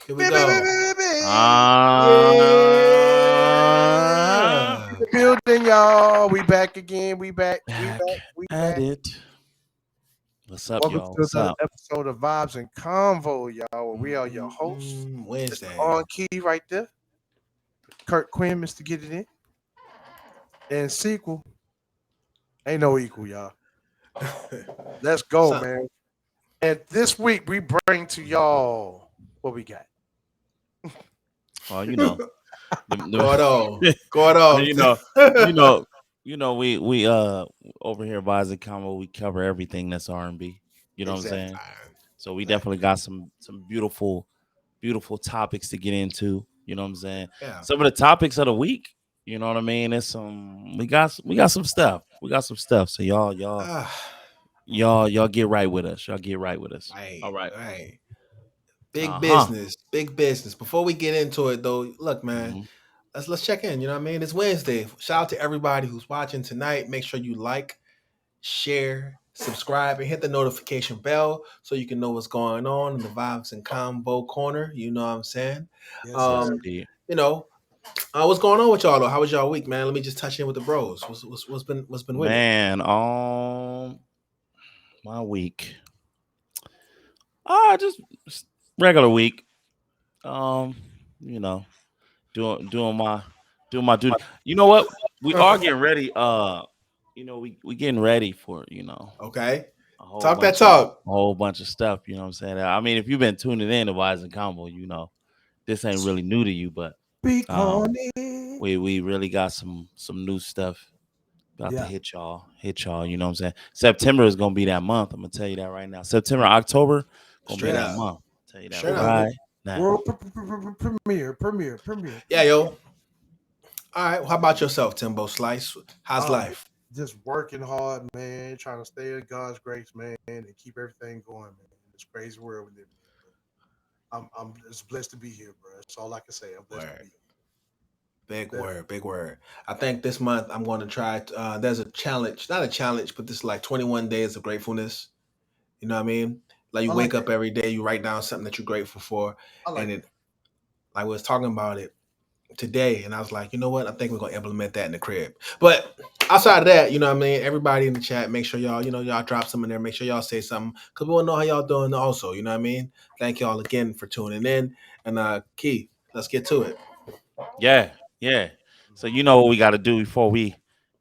Here we go. Ah, Yeah. The building, y'all. We back again. We back. We back. back We at back. it. What's up, Welcome y'all? to What's another up? episode of Vibes and Convo, y'all. Where we are your hosts. Mr. Wednesday. On Key right there. Kurt Quinn, Mr. Get It In. And sequel. Ain't no equal, y'all. Let's go, So, man. And this week we bring to y'all what we got. Well, you know, going on. the- Going on. you know, you know, we over here at Vibes and Combo, we cover everything that's R&B. You know what I'm Exactly. saying? So we definitely Exactly. got some beautiful topics to get into. You know what I'm saying? Yeah. Some of the topics of the week. You know what I mean? It's some we got some stuff. We got some stuff. So Ah, y'all get right with us. Y'all get right with us. right. All right. Right. Big Uh-huh. business. Big business. Before we get into it though, look, man, Hmm. let's check in. You know what I mean? It's Wednesday. Shout out to everybody who's watching tonight. Make sure you like, share, subscribe, and hit the notification bell so you can know what's going on in the Vibes and Combo corner. You know what I'm saying? Yes, Yes, sir. Um, indeed. you know, what's going on with y'all though? How was y'all week, man? Let me just touch in with the bros. What's been with it? Man, my week. Just regular week. Um, you know, doing my duty. You know what? We are getting ready. We getting ready for, Okay, a whole talk that bunch of talk. stuff. You know what I'm saying? I mean, if you've been tuning in to Wise and Combo, this ain't really new to you, but Speak um, on it. we really got some new stuff about to Yeah. hit y'all. You know what I'm saying? September is gonna be that month. I'm gonna tell you that right now. September, October, gonna be Straight that up. month. Tell you that Straight up. right now. World premiere. Yeah, yo. All right. Well, how about yourself, Timbo Slice? How's Uh, life? just working hard, man. Trying to stay in God's grace, man, and keep everything going, man. In this crazy world we live in. But I'm just blessed to be here, bro. That's all I can say. I'm blessed to Word. be Big here. word, big word. I think this month I'm going to try. There's a challenge, not a challenge, but this is like 21 days of gratefulness. You know what I mean? Like you I like wake that. up every day, you write down something that you're grateful for, I and like that. it. I was talking about it today, and I was like, you know what? I think we're gonna implement that in the crib. But outside of that, you know what I mean? Everybody in the chat, make sure y'all, y'all drop some in there. Make sure y'all say something because we want to know how y'all doing. Also, you know what I mean? Thank y'all again for tuning in. And Key, let's get to it. Yeah, yeah. So you know what we got to do before we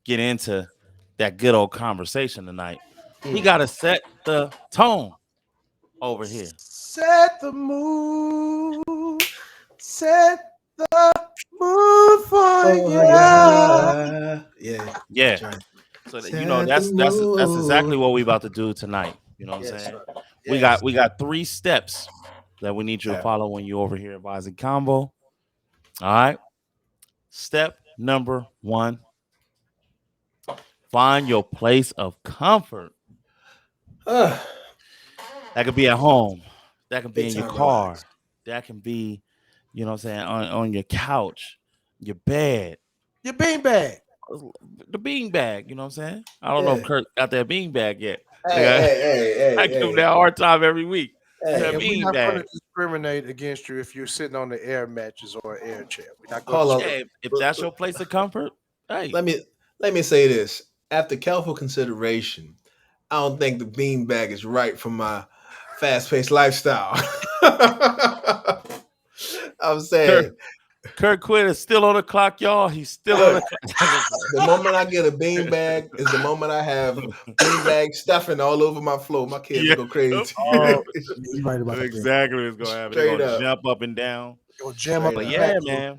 get into that good old conversation tonight. We Mm. got to set the tone over here. Set the mood. Set the mood for Oh ya. yeah, yeah, Yeah. that's right. So that, Set the that's exactly mood. what we about to do tonight. You know what I'm Yes, saying? sir. We Yes. got we got 3 steps that we need you to Yeah. follow when you over here advising combo. All right. Step number 1: find your place of comfort. Uh, That could be at home. That can be big in your time relax. car. That can be, you know what I'm saying, on your couch, your bed, Your beanbag. the bean bag. You know what I'm saying? I don't know if Yeah. Kurt got that bean bag yet. Hey, Like, hey, hey, I hey, give him hey, that hard time every week. Hey, hey. That and we're bean not going bag. to discriminate against you if you're sitting on the air mattress or air chair. We're not going to Hold on. discriminate. Yeah, if that's your place of comfort, hey, Let me let me say this. After careful consideration, I don't think the beanbag is right for my fast-paced lifestyle. I'm Kurt, saying, Kurt Quinn is still on the clock, y'all. He's still on the look, clock. the moment I get a beanbag is the moment I have beanbag stuffing all over my floor. My kids will Yeah, go crazy. Oh, yeah, you're right about that's that. exactly what's gonna happen. They're Straight gonna up. jump up and down. Go jam up Straight But the up. yeah, back. man,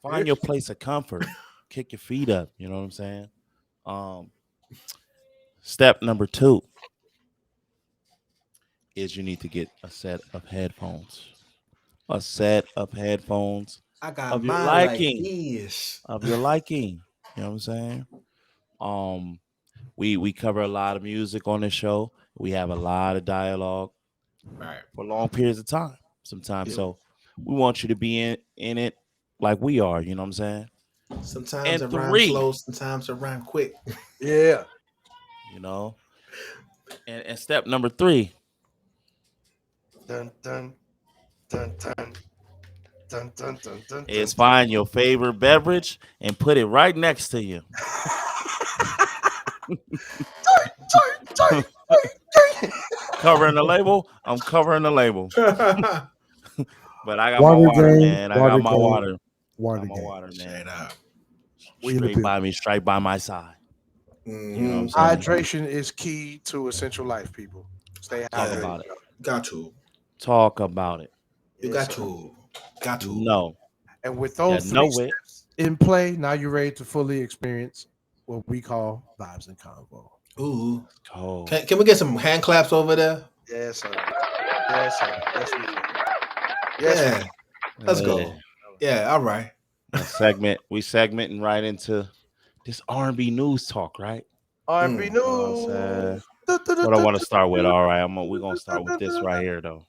find your place of comfort. Kick your feet up. You know what I'm saying? Um, Step number 2 is you need to get a set of headphones. A set of headphones I got of your mine like liking. this. Of your liking. You know what I'm saying? Um, we cover a lot of music on this show. We have a lot of dialogue Right. for long periods of time sometimes. Yeah. So we want you to be in it like we are, you know what I'm saying? Sometimes And I rhyme three, slow, sometimes I rhyme quick. Yeah. you know, and step number 3, Dun, dun, dun, dun, dun, dun, dun, dun, Is dun, dun. find your favorite beverage and put it right next to you. Covering the label. I'm covering the label. But I got my Water water, game, man. I got water my game, water. water Got my game. water, Straight man. up. We in the Straight building. by me, straight by my side. You know what I'm Hmm. saying? Hydration is key to essential life, people. Stay Talk Yeah, hydrated, about it. y'all. got to. Talk about it. You Yes, got sir. to. Got to. No. And with You those three know it. steps in play, now you're ready to fully experience what we call vibes and convo. Ooh. Go. Can we get some hand claps over there? Yes, sir. Yes, sir. Yes, we can. Yes, we can. Yeah. Let's Hey. go. Yeah, all right. We segmenting right into this R&B news talk, right? R&B Mm. You know what I'm saying? news. What I want to start with. All right, we're gonna start with this right here though.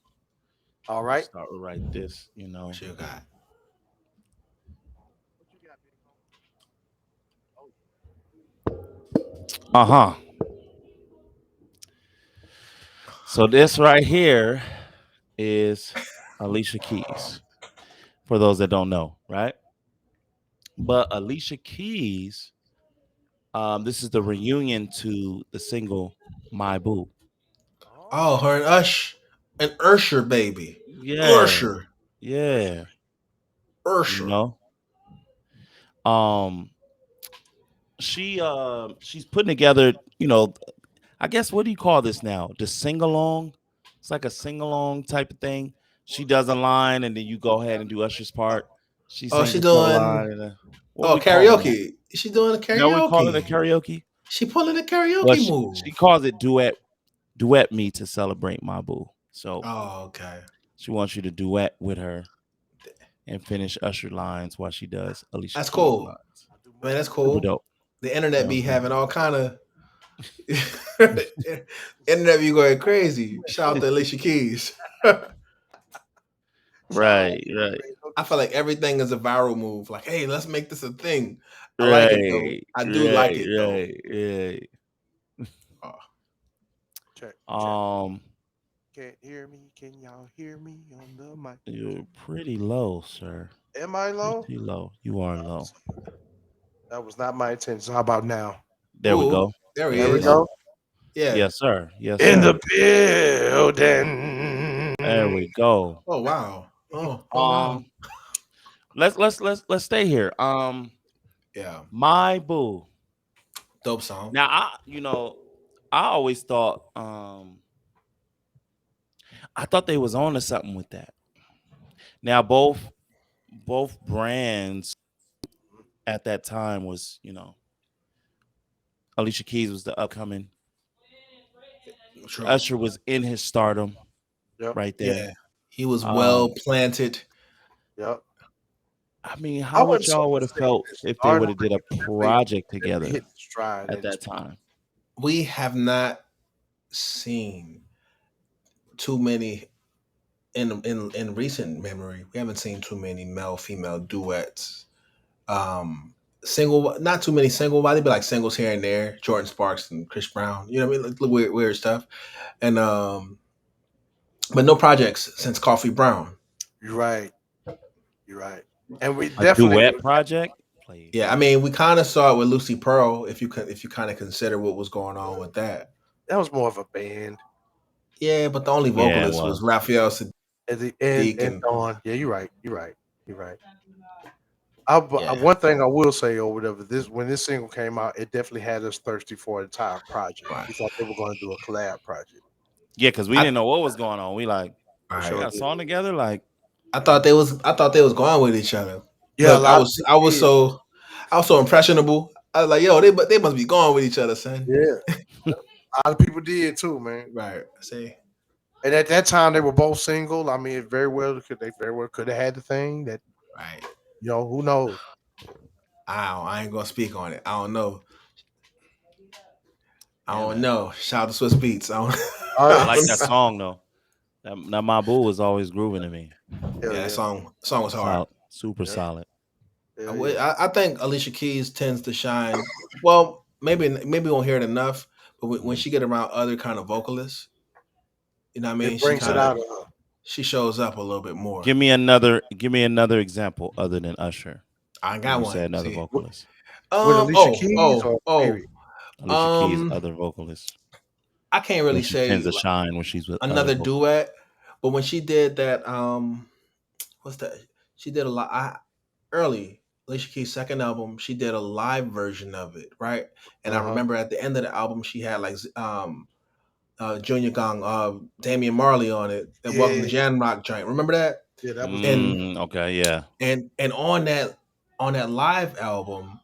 All We'll right. start with right this, What you got? Uh-huh. So this right here is Alicia Keys. For those that don't know, right? But Alicia Keys, this is the reunion to the single My Boo. Oh, her and and Usher, baby. Yeah, Usher. yeah. You Usher. know, um, she's putting together, I guess what do you call this now? The sing along. It's like a sing along type of thing. She does a line, and then you go ahead and do Usher's part. She Oh, sings she a solo doing line, what we calling that? karaoke. She doing a Now we call it a karaoke. karaoke. She pulling a Well, karaoke she move. calls it duet me to celebrate my boo. So Oh, okay. she wants you to duet with her and finish Usher lines while she does Alicia That's Keys cool. lines. Man, that's Super cool. dope. The You internet know what be I'm having all kind of internet be going crazy. Shout out to Alicia Keys. Shout out. Right, right, I feel like everything is a viral move. Like, hey, let's make this a thing. I like it though. right, I do like right, it though. right, right. Oh, Check, check. Um, Can't hear me. Can y'all hear me on the mic? you're pretty low, sir. Am I low? Pretty low. You are low. That was not my intention. How about now? There we ooh, go. there he There There we we is. go. go. Yeah. Yes, sir. Yes, In sir. the building. There we go. Oh wow. Oh wow. Um, let's stay here. Yeah. My boo. Dope song. Now I always thought I thought they was on to something with that. Now both brands at that time was, Alicia Keys was the upcoming. True. Usher was in his stardom Yep. right there. Yeah. He was well Um, planted. Yep. I mean, I how would wouldn't so y'all would much have say felt this if they would stardom, have but did a he was project definitely together hit the stride at at his that peak. time? We have not seen too many in recent memory. We haven't seen too many male female duets. Single, not too many single body, but like singles here and there. Jordan Sparks and Chris Brown. You know what I mean? Like weird stuff. And but no projects since Coffee Brown. You're right. You're right. And we A definitely duet project? Yeah, I mean, we kind of saw it with Lucy Pearl. If you kind of consider what was going on with that. that was more of a band Yeah, but the only Yeah, it vocalist was was. Raphael at the end Sadiq, and and Dawn. Yeah, you're right. You're right. You're right. Yeah. One thing I will say or whatever, this when this single came out, it definitely had us thirsty for an entire project. right, We thought they were going to do a collab project. Yeah, because we I didn't know what was going on. We like, For they right. sure got a did. song together? Like, I thought they was going with each other. Yeah, a Look, lot of I people was did. so I was so impressionable. I was like, yo, they must be going with each other, son. Yeah, a lot of people did too, man. Right. See. And at that time, they were both single. I mean, it very well could they very well could have had the thing that Right. who knows. I ain't gonna speak on it. I don't know. I yeah, don't man. know. Shout out to Swiss Beats. I don't I Uh, like that song though. That My Boo was always grooving to me. hell Yeah, yeah, song was hard. Solid, super yeah, solid. hell yeah. I think Alicia Keys tends to shine. Well, maybe we won't hear it enough, but when Mhm. she get around other kind of vocalists, you know what I mean. It She brings it kind of out of her. she shows up a little bit more. Give me another example other than Usher. I When got you say one. another See. vocalist, With Alicia Oh, Keys oh, or oh. period? Alicia Keys, Um, other vocalist, I can't when really she tends say to like shine when she's with other another vocalists. duet, but when she did that, what's that? She did a lot. Early Alicia Keys' second album, she did a live version of it, right? And I Uh huh. remember at the end of the album, she had like Junior Gong, Damian Marley on it, and Welcome to Yeah, Jam Rock joint. Remember that? yeah, that was dope. And Okay, yeah. and on that live album,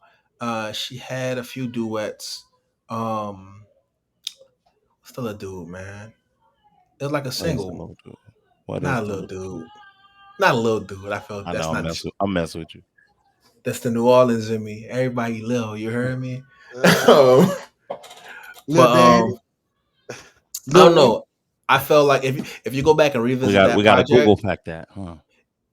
she had a few duets. Um, Still a dude, man. It was like a What is the single, little dude? What is not a the little little dude? dude, not a little dude. I felt I know that's I'm not messing. I'm messing with you. that's the New Orleans in me. Everybody little, you heard me. Uh, um, Lil but Daddy, I Lil don't Reese. know. I felt like if you go back and We revisit got we that got to Google project, fact that, huh?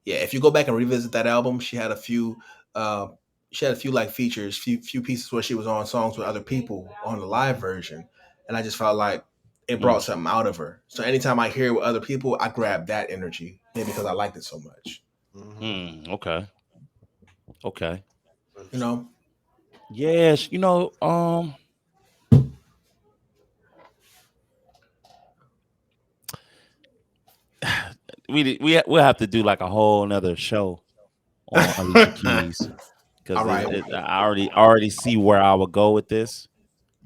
yeah, if you go back and revisit that album, uh, she had a few like features, few pieces where she was on songs with other people on the live version, and I just felt like it Mm, brought something out of her. So anytime I hear it with other people, I grab that energy, maybe because I liked it so much. Mm-hmm. okay, okay. You know, Yes, we'll have to do like a whole another show on Alicia Keys all because right, I already see where I would go with this,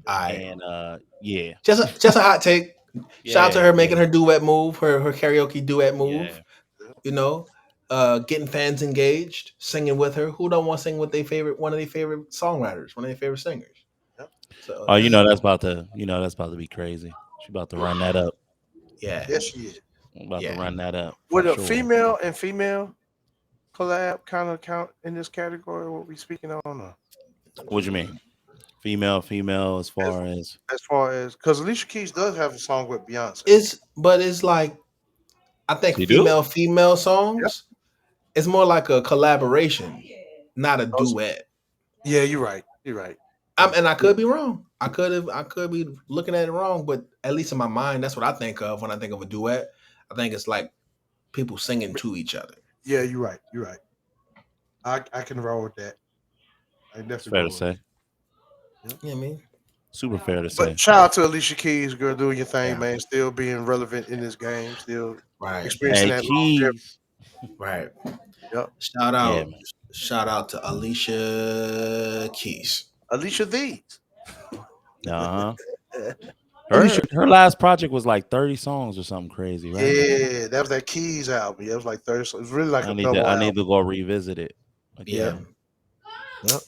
all right. and yeah, Just a hot take. Shout out to yeah, her yeah, making her duet move, her karaoke duet move. yeah. You know, getting fans engaged, singing with her. Who don't want to sing with their favorite one of their favorite songwriters, one of their favorite singers? Yep. So Oh, it's that's about to be crazy. She about to run that up. yeah, Yes, she is. About to yeah. run that up for Would a sure. female and female collab kind of count in this category? What we speaking on? What you mean? Female, as As, far as as far as because Alicia Keys does have a song with Beyonce. It's like I think she do? female Yep. songs. It's more like a collaboration, not a Those- duet. Yeah, you're right. You're right. And I could be wrong. I could be looking at it wrong, but at least in my mind, that's what I think of when I think of a duet. I think it's like people singing to each other. Yeah, you're right. You're right. I can roll with that. I can It's definitely fair to roll with say. that. Yep. You know what I mean? Super fair to But say. shout out to Alicia Keys, girl, doing your thing, Yeah. man. Still being relevant in this game. Still Right. experiencing Hey, that longevity. Keys. Right. Yep. Shout Yeah, out. man. Shout out to Alicia Keys. Alicia These. Uh-huh. Alicia. Her last project was like 30 songs or something crazy, right? Yeah, that was that Keys album. Yeah, it was like 30. So it was really like I a need to double I album. need to go revisit it Yeah. Yep. again. Yep.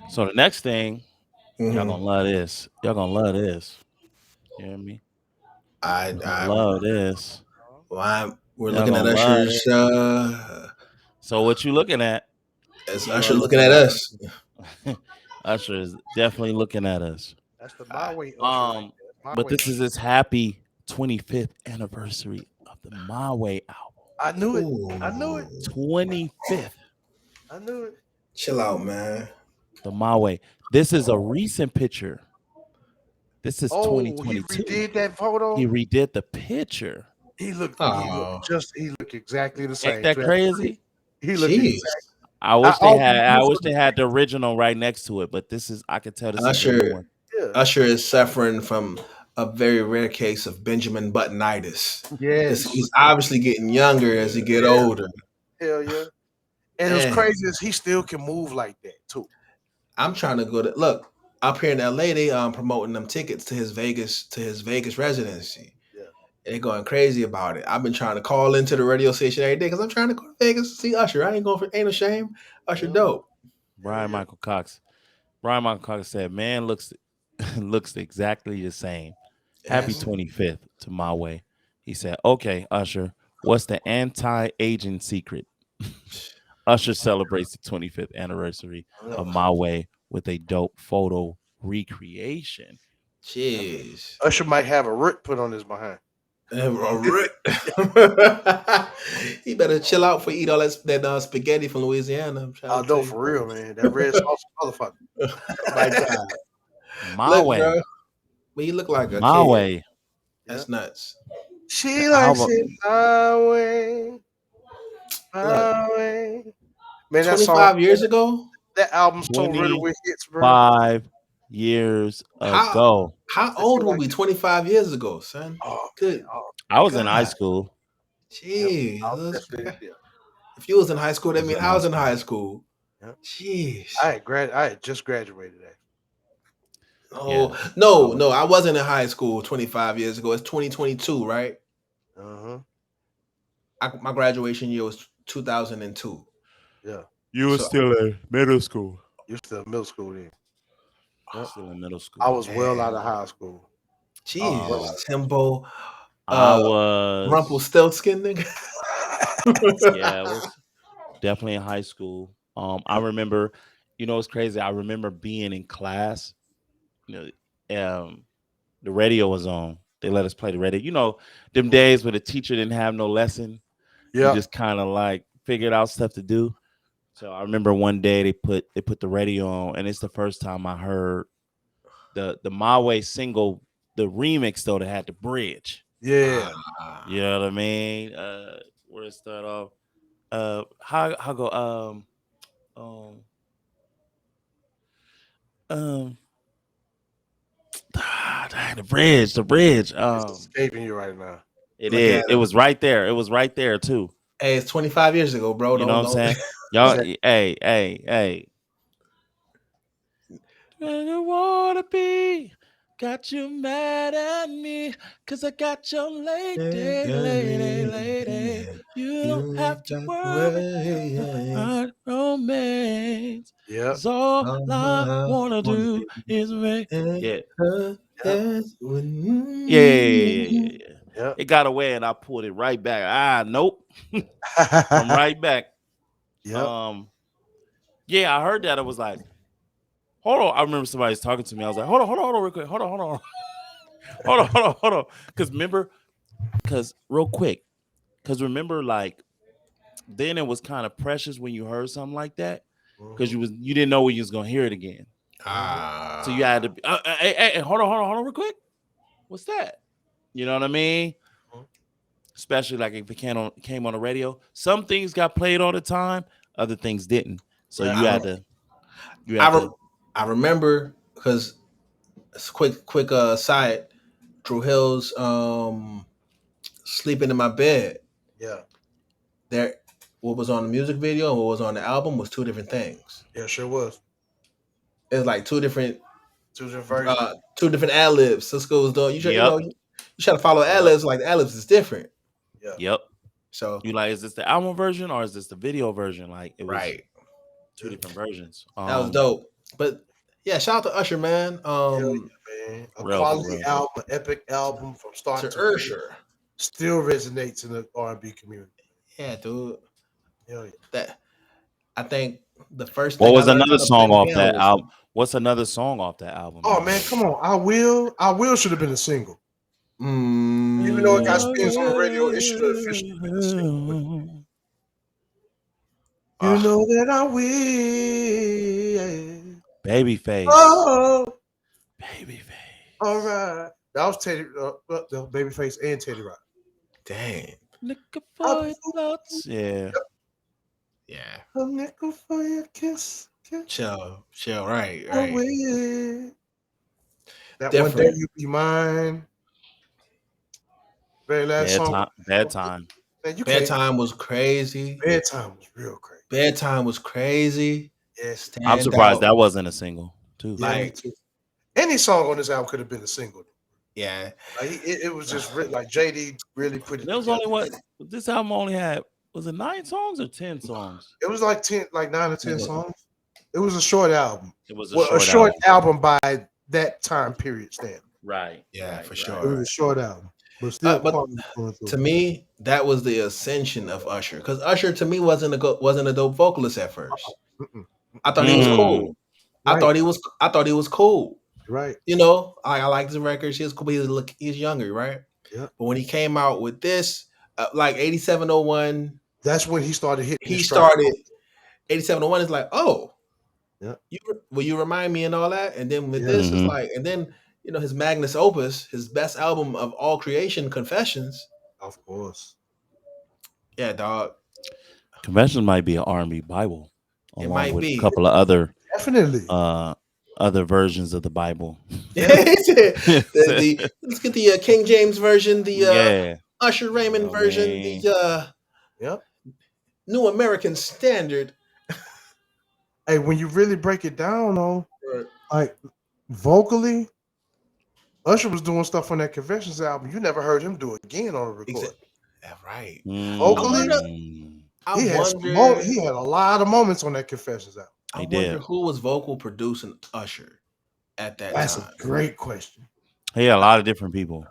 So the next thing, y'all hmm gonna love this. Y'all gonna love this. You hear me? I Y'all gonna I love this. well, we're Y'all looking at gonna love Usher's. it. So what you looking at? As You Usher are looking looking at at us. Usher is definitely looking at us. That's the my I, way Usher right Um, there. That's my but way this is Usher. his happy 25th anniversary of the My Way album. I knew it. I knew it. ooh, 25th, I knew it. chill out, man. the My Way. This is a recent picture. This is Oh, he 2022. redid that He photo. redid the picture. Oh, He looked exactly the Ain't same. that crazy? He looked jeez. exact. I I wish they always had. knew I wish from they the had the original right next to it, but I could tell this is the new Usher one. yeah. Usher is suffering from a very rare case of Benjamin Buttonitis. Yes. He's obviously getting younger as he get Yeah. older. Hell yeah. And it was And crazy is he still can move like that too. I'm trying to go to look up here in LA. They promoting them tickets to his Vegas residency. Yeah. They're going crazy about it. I've been trying to call into the radio station every day because I'm trying to go to Vegas to see Usher. I ain't going for ain't no shame. Usher Yeah. dope. Hell Brian yeah. Michael Cox. Brian Michael Cox said, "Man looks looks exactly the same. Happy Yes. 25th to My Way." He said, "Okay, Usher, what's the anti-aging secret?" Usher celebrates the 25th anniversary Yeah. of My Way with a dope photo recreation. Jeez. Usher might have a root put on his behind. He better chill out for eat all that spaghetti from Louisiana. I'm I trying to know tell you. for real, man. That red sauce motherfucker. My God. My Look, Way, bro. But he look like a My kid. Way. Yeah. That's nuts. She The likes album it my way, Look, my way. Man, that song, 25 years ago. that album so riddled with hits, bro. 25 years How ago. how That she old were likes we it. 25 years ago, son? Oh man, Good oh I was in high God. school. yep. I was Jesus. definitely yeah. If you was in high school, I that was mean in I high was in school. high school. Yep. Jeez. I had just graduated. Oh Yeah. I no, was no, I wasn't in high school 25 years ago. It's 2022, right? Uh huh. My graduation year was 2002. Yeah. You were So still in middle school. You're still middle school then. Yep. Still in middle I school. was well out man, of high school. I was well jeez, Um out Timbo, I uh, was Rumpelstiltskin, nigga. yeah, it was definitely in high school. I remember, it's crazy. I remember being in class. You um, the radio was on. They let us play the radio. Them of. days where the teacher didn't have no lesson. You Yeah. just kind of like figured out stuff to do. So I remember one day they put the radio on, and it's the first time I heard the My Way single, the remix though that had the bridge. Yeah. Ah, You know what I mean? Where it start off. How go um um the bridge, the bridge. It's escaping you right now. It look is. at It him. was right there. It was right there too. Hey, it's 25 years ago, bro. You know what I'm Don't. saying? Y'all, Exactly. hey. Where you wanna be? Got you mad at me, cause I got your lady, lady, lady. You don't You have to got the worry way. about romance. Yep. 'Cause all I I wanna wanna do be is make. in Yeah. her. Yep. Yes. Yeah, yeah, yeah, yeah, yeah, yeah. Yep. It got away and I pulled it right back. Nope. Come right back. Yep. Um, yeah, I heard that. I was like, hold on. I remember somebody was talking to me. I was like, hold on, real quick. Hold on. Because real quick, because remember, like, then it was kind of precious when you heard something like that. Because Mhm. you didn't know when you was gonna hear it again. Mhm. So you had Ah. to hey, hold on, real quick. What's that? You know what I mean? Mhm. Especially like if it came on the radio. Some things got played all the time, other things didn't. So Man, you I, had rem- to you I, had rem- to I remember because quick side. Drew Hill's sleeping in my bed. yeah. There, what was on the music video and what was on the album was two different things. Yeah, sure was. It's like Two different versions. two different ad libs. Cisco's doing. Yep. You try to follow ad Yep. libs. Like the ad libs is different. Yeah. Yep. So You like, is this the album version or is this the video version? Like it was right, two Yeah. different versions. that was dope. But yeah, shout out to Usher, man. Hell yeah, man. A For quality real. album, an epic album from start To to finish. Usher. Still resonates in the R&B community. Yeah, dude. Hell yeah. That I think the first What thing I was learned another how to play song off piano that was album? What's another song off that album Oh you man, know? come on. I will should have been a single. Even though it got spins on the radio, it should have officially been a single. But you uh, know that I will. Babyface. Oh, all Babyface. right. That was Teddy, the Babyface and Teddy Rock. dang. Looking I for your thoughts. Yeah. Yeah. a nickel for your kiss. Chill. Right, I right. will. That one day Different. you be mine. Very last Bad song. time. Bad time. Man, you can't. Bedtime was crazy. Bedtime was real crazy. Bedtime was crazy. Yeah, I'm Stand surprised out. that wasn't a single, too. yeah, me Like, too. Any song on this album could have been a single. yeah. Like it was just like JD really put it There was together. only this album only had, was it 9 songs or 10 songs? It was like 10, like 9 or 10 Nigga, songs. It was a short album. It was a Well, a short short album. album by that time period standard. Right, yeah, right, for right. It sure. was a short album, but still But quality going through. to me, that was the ascension of Usher. Because Usher to me wasn't a dope vocalist at first. Mm-mm. I thought he was Mm. cool. Right, I thought he was cool. right. I liked his records. He was cool. He's younger, right? Yeah. But when he came out with this, like 8701, That's when he started hitting his he stride. started 8701 is like, oh, Yeah. you remind me and all that. And then with Yeah. this, it's Hmm. like, and then his magnus opus, his best album of all creation, Confessions. Of course. Yeah, dog. Confessions might be an R&B Bible, It along might with a be. couple of Definitely. uh other versions of the Bible. Let's get the King James version, the Yeah, Usher you Raymond know what I version, mean. the Yep. New American Standard. Hey, when you really break it down, though, Right. like vocally, Usher was doing stuff on that Confessions album. You never heard him do it again on a record. Yeah, right. I Vocally, wonder. Mm, I he wonder. had a lot of moments on that Confessions album. I he wonder did. who was vocal producing Usher at that That's a time. great question. He had a lot of different people.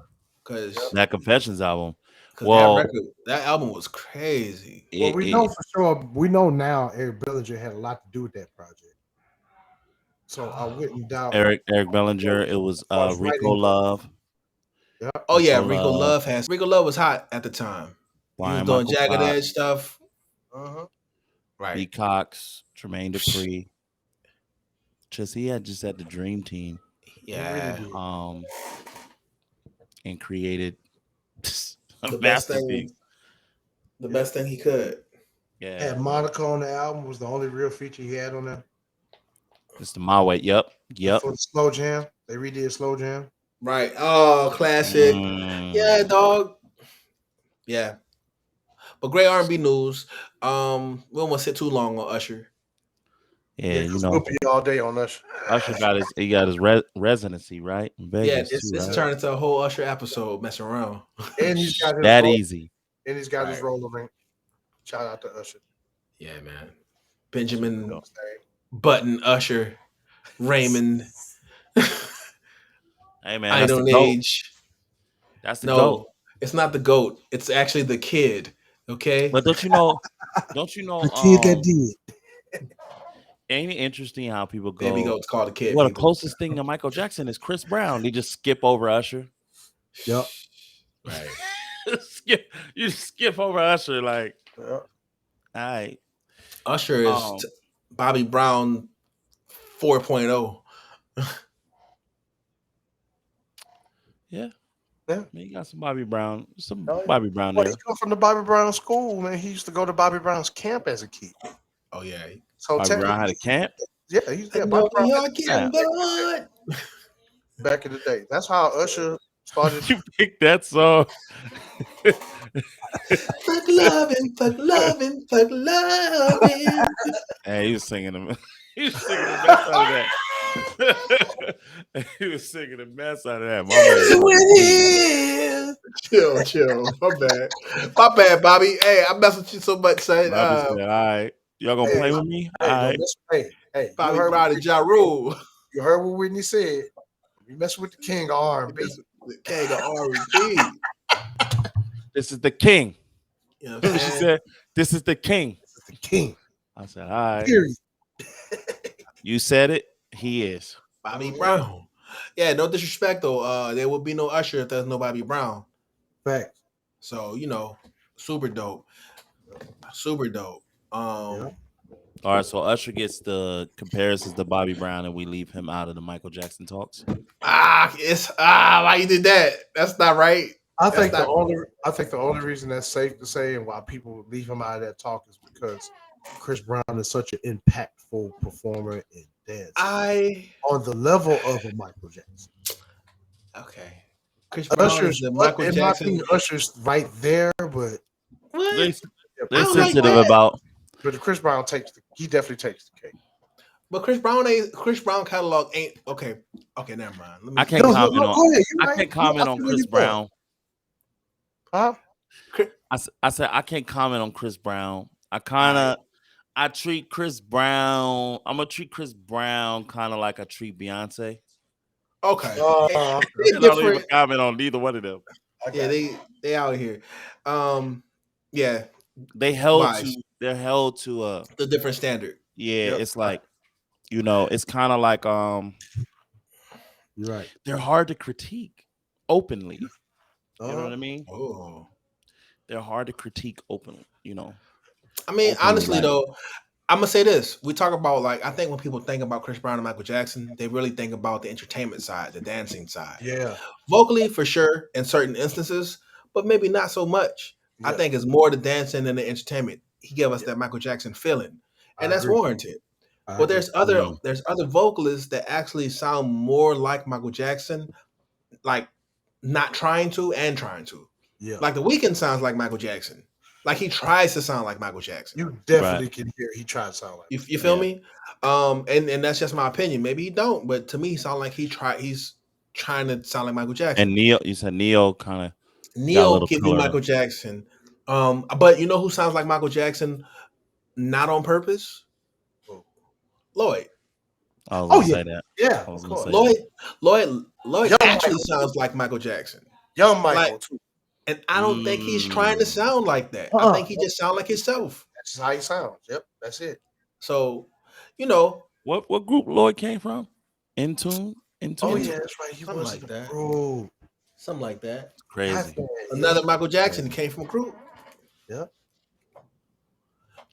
Because That Confessions album. that Well, record, that album was crazy. Well, it, we know it for sure. We know now Eric Bellinger had a lot to do with that project. So I wouldn't doubt Eric as Bellinger. It was far as Rico writing goes. Love. Yeah. Oh yeah, Rico Love. Rico Love was hot at the time. He was Brian doing Michael Jagged Cox. Edge stuff. Uh-huh. Right. B. Cox. Tremaine Dupri. Just had the dream team. He really Yeah. did. Um, and created a The best thing masterpiece. the Yeah. best thing he could. Yeah, Had Monica on the album, was the only real feature he had on there. Mr. My Way. Yep, yep. For the slow jam. They redid slow jam. Right. Oh, classic. Yeah, Mm, dog. Yeah. But great R&B news. We don't want to sit too long on Usher. yeah, Yeah, you because we'll know, be all day on us. Usher got his residency right in Yeah, Vegas too, it's right? turned into a whole Usher episode messing around. And he's got his That roll, easy. and he's got his Right. roller rink. Shout out to Usher. Yeah, man. Super Benjamin dope thing. Button Usher Raymond. Hey man, I that's the don't goat. age. That's the goat. No, it's not the goat. It's actually the kid. Okay. But don't you know? Don't you know? The kid that did. Ain't it interesting how people Baby go? goat's called the kid. Well, the People. closest thing to Michael Jackson is Chris Brown. They just skip over Usher. Yep. Right. You just skip over Usher, like, Yep. all right. Usher is Um, Bobby Brown 4.0. yeah, Yeah. man, you got some Bobby Brown, Oh, yeah. Bobby Brown Well, there. he come from the Bobby Brown school, man. He used to go to Bobby Brown's camp as a kid. Oh yeah. So Bobby Brown had a camp. yeah, I Bobby know Brown y'all had can, but back in the day. That's how Usher started. You picked that song. fuck loving, fuck loving, fuck loving. Hey, he was singing the he was singing the mess out of that. He was singing the mess out of that. My man. Chill. My bad, Bobby. Hey, I mess with you so much, son. Bobby said, all right. Y'all gonna Hey, play with me? All Hey, right. hey, you Bobby heard, Brown what, and Ja Rule. you heard what Whitney said. You messing with the king of R&B. The king of R&B. This is the king. You know what I'm She saying? said, this is the king. This is the king. I said, all right. Period. You said it. He is. Bobby Brown. Yeah, no disrespect though. There would be no Usher if there's no Bobby Brown. Fact. So, super dope. Super dope. All right, so Usher gets the comparisons to Bobby Brown, and we leave him out of the Michael Jackson talks. Why you did that? That's not right. I think the only reason that's safe to say and why people leave him out of that talk is because Chris Brown is such an impactful performer and dancer on the level of a Michael Jackson. Okay. Chris Brown Usher's is the Michael in Jackson. my opinion, Usher's right there, but What? They're don't like sensitive that. about. But Chris Brown he definitely takes the cake. But Chris Brown catalog ain't okay. Okay, never mind. I can't No, comment go on. ahead. I can't comment on Chris Brown. Huh? I said I can't comment on Chris Brown. I treat Chris Brown. I'm gonna treat Chris Brown kind of like I treat Beyonce. Okay. And They I don't even different. comment on neither one of them. Yeah, they out here. Yeah, They're held to the different standard. yeah. It's like it's kind of like You're right. they're hard to critique openly. You know what I mean? Oh. They're hard to critique openly. I mean, Openly, honestly like- though, I'm gonna say this. We talk about I think when people think about Chris Brown and Michael Jackson, they really think about the entertainment side, the dancing side. Yeah. Vocally, for sure, in certain instances, but maybe not so much. I Yeah, think it's more the dancing and the entertainment. He gave us yeah, that Michael Jackson feeling, I and that's agree. warranted. I But agree. Mm, there's other vocalists that actually sound more like Michael Jackson, like not trying to and trying to. Yeah, Like The Weeknd sounds like Michael Jackson. Like he tries to sound like Michael Jackson. you right. definitely can hear he tried to sound like You feel Yeah. me? And that's just my opinion. Maybe he don't, but to me, he sound like he's trying to sound like Michael And Jackson. Neo, you said Neo kind of got a Neo little give me color. Michael Jackson. But you know who sounds like Michael Jackson, not on purpose? oh, Lloyd. I was oh gonna yeah, say that. yeah, I was of gonna say course. that. Lloyd Young actually Michael too. sounds like Michael Jackson. Young Like, Michael too. and I don't think he's trying to Mm. sound like that. I think he Nope. just sound like himself. That's just how he sounds. Yep, that's it. So, you know, What group Lloyd came from? In tune. In Oh tune. into yeah, that's right. He something was in like the that. group. Something like that. That's Crazy. bad. Yeah, Another Michael Jackson Crazy. came from group. yeah.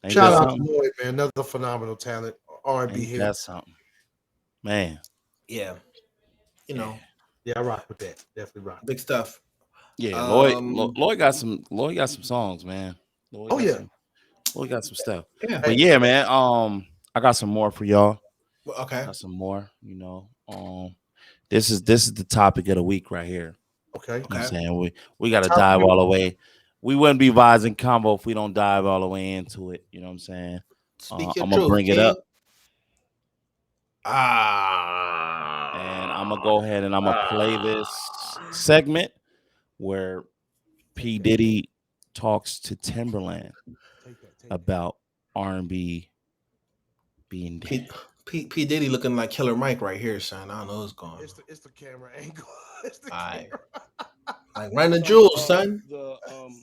Ain't Shout that out to something? Lloyd, man. Another phenomenal talent. R&B Ain't hip. that something? Man. Yeah, you Yeah. know, Yeah, I rock with that. Definitely rock with big stuff. Yeah. Um, Lloyd got some songs, man. that. Oh yeah. Lloyd got some stuff. yeah. But Hey, yeah, man. I got some more for y'all. Okay. Got some more, you know. This is the topic of the week right here. okay. You know what I'm Okay. saying? We gotta Top dive three. all the way. We wouldn't be vibes combo if we don't dive all the way into it. You know what I'm saying? Speak your I'm gonna truth, bring it up King. and I'm gonna Ah. go ahead and I'm gonna play this segment where P. Diddy talks to Timbaland Take that. about R&B being dead. P Diddy looking like Killer Mike right here, son. I don't know what's going on. It's the camera angle. It's the All right. camera. Like run the some jewels, of son. the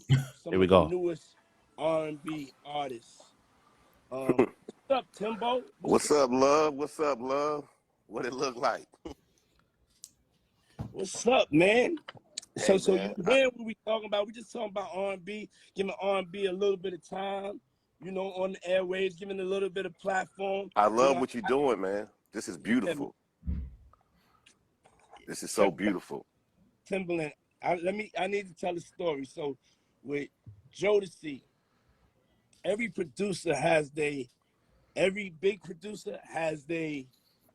Here some we of the go. newest R&B artists. What's up, Timbo? What's up, love? What's up, love? What it look like? What's up, man? Hey, So you man. hear what we talking about? We just talking about R&B, giving R&B a little bit of time, on the airwaves, giving a little bit of platform. I love I, what you're doing, man. This is yeah, beautiful. This is so beautiful. Timbaland. I need to tell a story. So with Jodeci, every big producer has their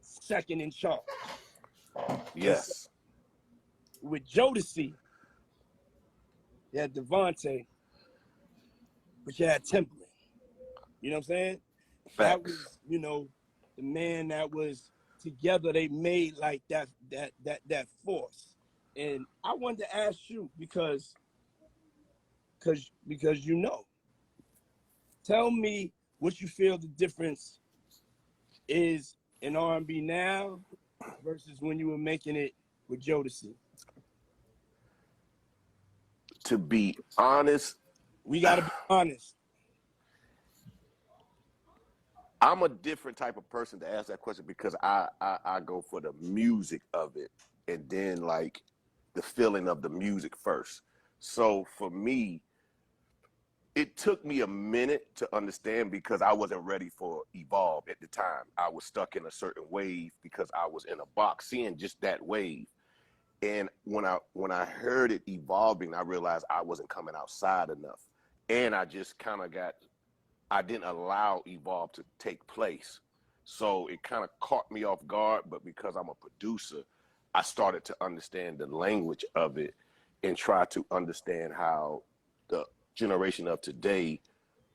second in charge. And so Yes. with Jodeci, you had Devontae, but you had Timbaland. You know what I'm saying? That Facts. was, the man that was together. They made like that force. And I wanted to ask you because tell me what you feel the difference is in R&B now versus when you were making it with Jodeci. To be honest, We gotta be honest. I'm a different type of person to ask that question because I go for the music of it and then like the feeling of the music first. So for me, it took me a minute to understand because I wasn't ready for Evolve at the time. I was stuck in a certain wave because I was in a box seeing just that wave. And when I heard it evolving, I realized I wasn't coming outside enough. And I just kind of I didn't allow Evolve to take place. So it kind of caught me off guard, but because I'm a producer, I started to understand the language of it and try to understand how the generation of today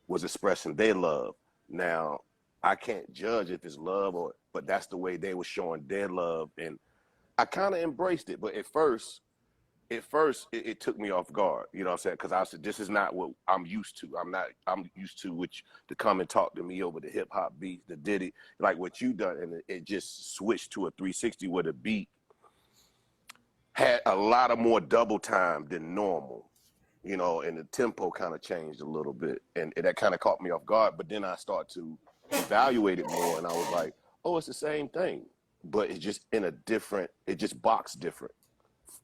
was expressing their love. Now, I can't judge if it's love but that's the way they were showing their love. And I kind of embraced it. But at first, it took me off guard, you know what I'm saying? Because I said, this is not what I'm used to. I'm used to to come and talk to me over the hip hop beats, the Diddy, like what you done. And it just switched to a 360 where the beat had a lot of more double time than normal, and the tempo kind of changed a little bit. And that kind of caught me off guard. But then I started to evaluate it more and I was like, oh, it's the same thing, but it's just it just boxed different.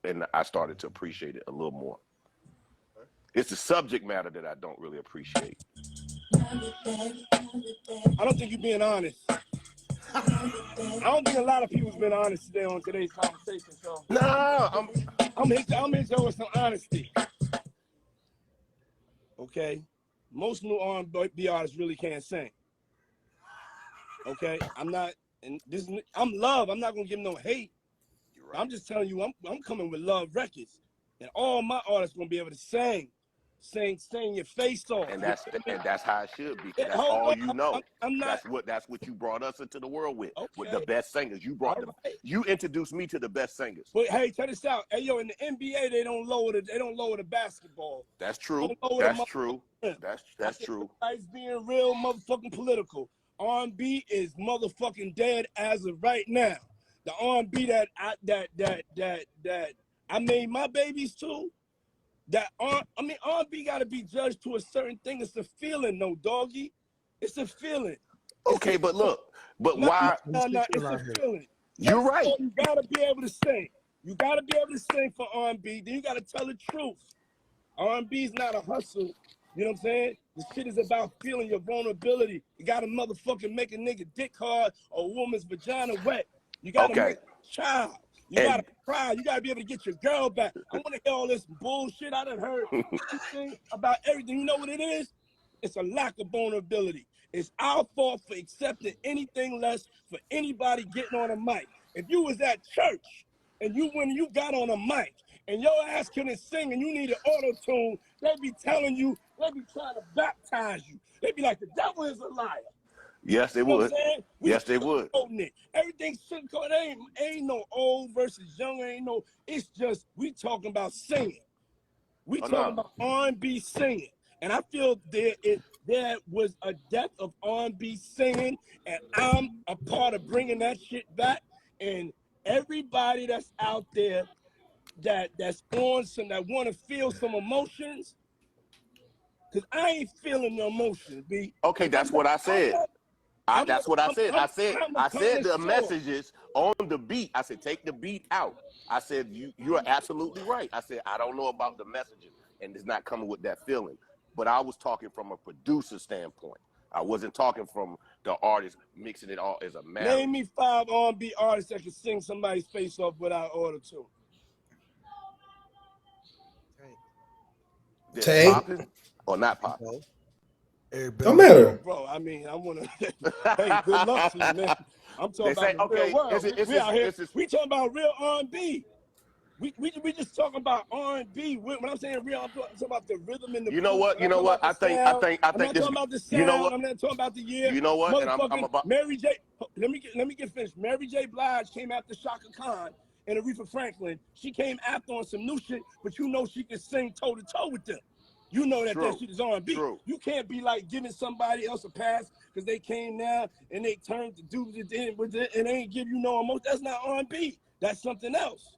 And I started to appreciate it a little more. It's the subject matter that I don't really appreciate. I don't think you're being honest. I don't think a lot of people's been honest today on today's conversation. So Nah, I'm here with some honesty. Okay, most new R&B artists really can't sing. Okay, I'm not, and this I'm love. I'm not gonna give no hate. Right. I'm just telling you, I'm coming with love records, and all my artists gonna be able to sing your face off. And that's how it should be. Cause that's all you know. I'm not. That's what you brought us into the world with. Okay. With the best singers. You brought them. Right. You introduced me to the best singers. But hey, check this out. Hey yo, in the NBA they don't lower the basketball. That's true. That's true. That's true. Guys being real motherfucking political. R&B is motherfucking dead as of right now. The R&B that I made my babies to. R&B got to be judged to a certain thing. It's a feeling, no doggy. It's a feeling. Okay, but look, why? No, it's a feeling. You're right. You gotta be able to sing. You gotta be able to sing for R&B. Then you gotta tell the truth. R&B is not a hustle. You know what I'm saying? This shit is about feeling your vulnerability. You gotta motherfucking make a nigga dick hard or a woman's vagina wet. You gotta make a child. You gotta cry. You gotta be able to get your girl back. I want to hear all this bullshit I done heard about everything. You know what it is? It's a lack of vulnerability. It's our fault for accepting anything less for anybody getting on a mic. If you was at church and when you got on a mic and your ass couldn't sing and you needed auto-tune, they'd be telling you, they'd be trying to baptize you. They'd be like, the devil is a liar. Yes, they would. Yes, they would. Everything's sugarcoated. Ain't no old versus young. It's just, we talking about singing. We talking about R&B singing. And I feel there was a death of R&B singing, and I'm a part of bringing that shit back. And everybody that's out there that's on some, that want to feel some emotions, because I ain't feeling no emotions, B. Okay, that's what I said. That's what I said. I said the messages on the beat. I said, take the beat out. I said, you are absolutely right. I said, I don't know about the messages, and it's not coming with that feeling. But I was talking from a producer standpoint. I wasn't talking from the artist mixing it all as a matter. Name me 5 R&B artists that can sing somebody's face off without auto-tune. Tank. Popping or not popping? Don't matter. Bro, I mean, I want to. Hey, good luck to you, man. I'm talking about the real world. We out here. We talking about real R&B. We just talking about R&B. When I'm saying real, I'm talking about the rhythm and the. You know what? I think I'm not this. talking about the sound. You know what? I'm not talking about the year. You know what? And I'm about. Mary J. Let me get finished. Mary J. Blige came after Shaka Khan and Aretha Franklin. She came after on some new shit, but you know she can sing toe to toe with them. You know that that shit is R&B. You can't be like giving somebody else a pass because they came now and they turned to do it with it and they ain't give you no emotion. That's not R&B. That's something else.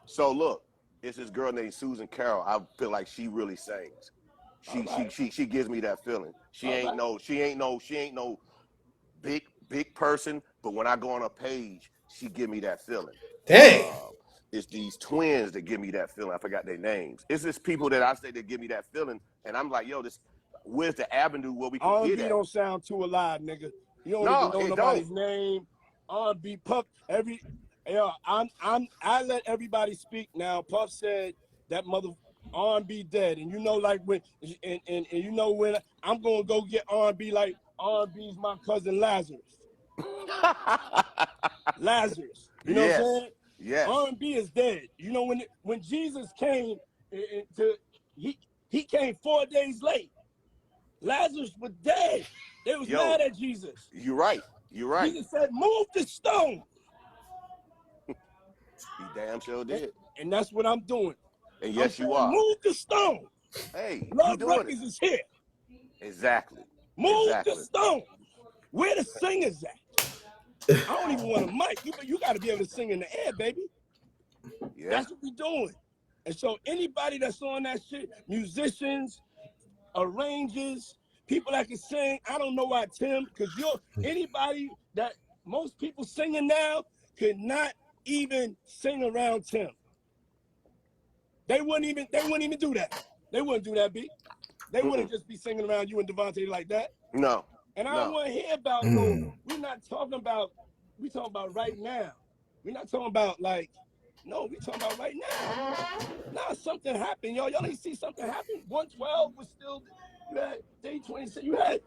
So look, it's this girl named Susan Carroll. I feel like she really sings. She gives me that feeling. She ain't no big person, but when I go on her page, she give me that feeling. Dang. It's these twins that give me that feeling. I forgot their names. It's just people that I say that give me that feeling, and I'm like, yo, where's the avenue where we can hear that? R&B don't sound too alive, nigga. You don't even know nobody's name. R&B Puff I let everybody speak now. Puff said that mother R&B dead, and you know like when and you know when I'm gonna go get R&B like R&B's my cousin Lazarus. Lazarus, you know what I'm saying? Yes. R&B is dead. You know when Jesus came he came 4 days late. Lazarus was dead. They was mad at Jesus. You're right. Jesus said, "Move the stone." He damn sure did. And that's what I'm doing. And yes, you are. Move the stone. Hey, Love Records is here. Exactly. Move the stone. Where the singers at? I don't even want a mic. You got to be able to sing in the air, baby. Yeah. That's what we're doing. And so anybody that's on that shit, musicians, arrangers, people that can sing, I don't know why Tim, because anybody that most people singing now could not even sing around Tim. They wouldn't even do that. They wouldn't do that, B. They wouldn't just be singing around you and Devontae like that. No. And I don't want to hear about no. We're talking about right now. We're not talking about like No, we talking about right now. Nah, something happened, yo. Y'all didn't see something happen. 112 was still. You had day 26. You had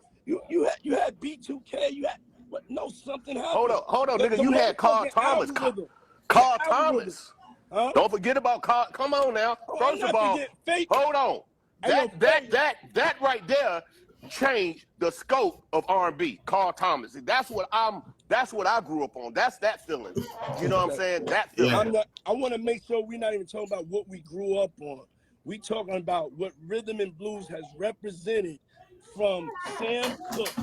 B2K. You had what? No, something happened. Hold on, The, nigga. the You had Carl motherfucking Thomas. algorithm. The Carl algorithm. Thomas. Huh? Don't forget about Carl. Come on now. Oh, I'm First of not all, forgetting fake. hold on. Hey, yo, Faith. That right there changed the scope of R&B. Carl Thomas. See, that's what I grew up on. That's that feeling. You know what I'm Okay. saying? That Yeah. feeling. I want to make sure we're not even talking about what we grew up on. We talking about what rhythm and blues has represented from Sam Cooke.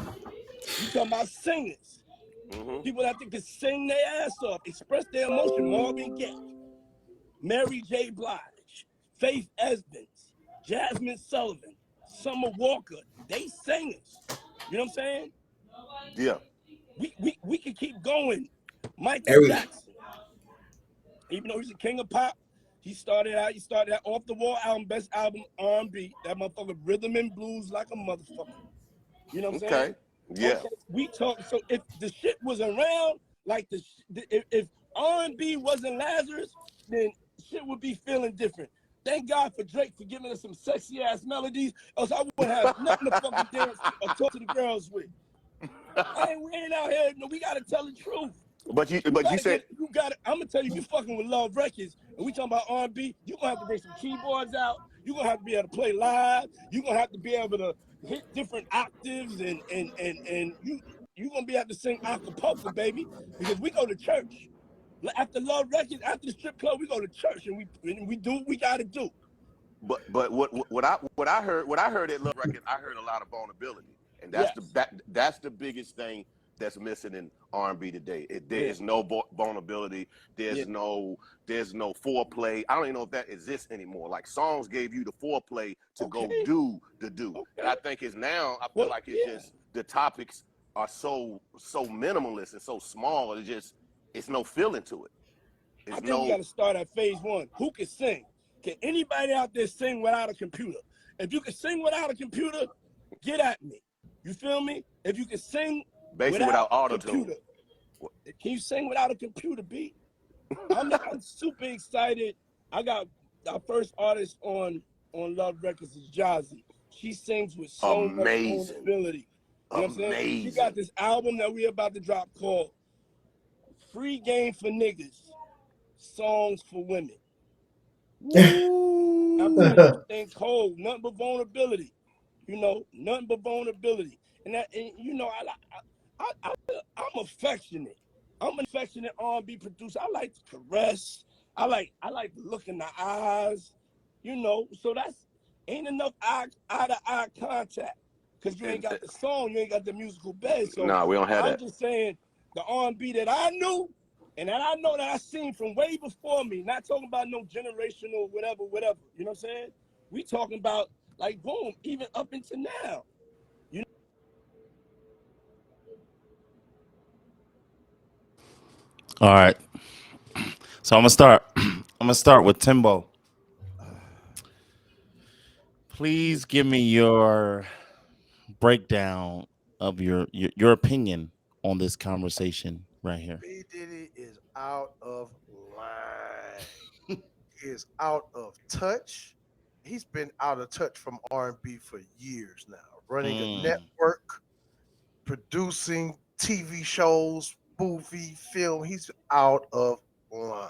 We talking about singers. Mm-hmm. People that can sing their ass off, express their emotion. Marvin Gaye, Mary J. Blige, Faith Evans, Jasmine Sullivan, Summer Walker. They singers. You know what I'm saying? Yeah. We can keep going. Michael Every Jackson, even though he's the king of pop, he started out off the wall album, best album R&B. That motherfucker rhythm and blues like a motherfucker. You know what I'm saying? Okay. Yeah. Okay, we talk. So if the shit was around, like if R&B wasn't Lazarus, then shit would be feeling different. Thank God for Drake for giving us some sexy ass melodies, else I wouldn't have nothing to fucking dance or talk to the girls with. We ain't out here. No, we gotta tell the truth. But you said I'm gonna tell you, if you fucking with Love Records and we talking about R&B, you gonna have to bring some keyboards out. You gonna have to be able to play live. You gonna have to be able to hit different octaves and you gonna be able to sing acapella, baby, because we go to church. After Love Records, after the strip club, we go to church and we do what we gotta do. but what I heard at Love Records, I heard a lot of vulnerability, and Yes. that's the biggest thing that's missing in R&B today. There Yeah. is no vulnerability. Yeah. There's no foreplay. I don't even know if that exists anymore. Like songs gave you the foreplay to go Okay. do the do, Okay. and I think it's now. I feel Well, like it's just the topics are so minimalist and so small. It's no feeling to it. I It's think we no. got to start at phase one. Who can sing? Can anybody out there sing without a computer? If you can sing without a computer, get at me. You feel me? If you can sing Basically without without a auto tune. computer, can you sing without a computer, B? I'm super excited. I got our first artist on Love Records is Jazzy. She sings with so much Amazing. vulnerability. You know what I'm saying? She got Amazing. this album that we're about to drop called Free Game for Niggas, Songs for Women. I'm telling you, thing cold, nothing but vulnerability. You know, nothing but vulnerability. And you know, I'm affectionate. I'm an affectionate R&B producer. I like to caress. I like to look in the eyes. You know, so that's ain't enough eye to eye contact because you ain't got the song, you ain't got the musical bed. So Nah, we don't have I'm that. just saying the R&B that I knew and that I know that I seen from way before me. Not talking about no generational whatever. You know what I'm saying? We talking about like boom, even up into now. You All right. So I'm gonna start. I'm gonna start with Timbo. Please give me your breakdown of your opinion on this conversation right here. P. Diddy is out of line. He is out of touch. He's been out of touch from R&B for years now, running a Mm. network, producing TV shows, movie, film. He's out of line.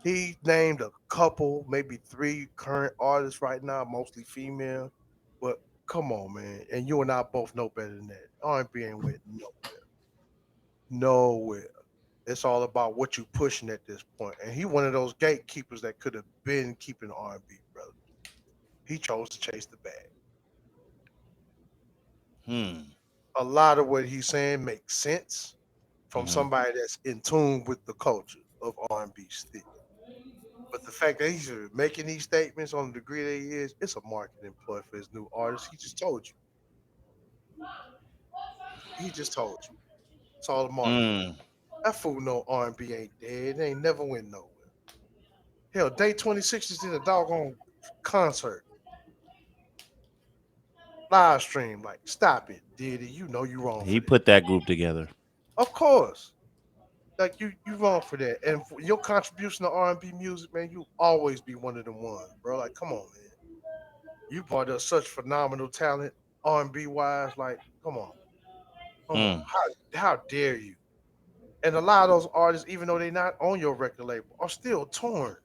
He named a couple, maybe three current artists right now, mostly female. But come on, man. And you and I both know better than that. R&B ain't went nowhere. Nowhere. It's all about what you pushing at this point. And he one of those gatekeepers that could have been keeping R&B, brother. He chose to chase the bag. Hmm. A lot of what he's saying makes sense from Hmm. somebody that's in tune with the culture of R&B still. But the fact that he's making these statements on the degree that he is, it's a marketing ploy for his new artist. He just told you. He just told you. It's all a marketing. Mm. That fool know R&B ain't dead. It ain't never went nowhere. Hell, Day 26 is in a doggone concert, live stream. Like, stop it, Diddy. You know you wrong He for that. put that group together. Of course. Like you wrong for that. And for your contribution to R&B music, man, you always be one of them ones, bro. Like, come on, man. You brought up such phenomenal talent, R&B wise. Like, come on, come on. Mm. How dare you? And a lot of those artists, even though they're not on your record label, are still torn,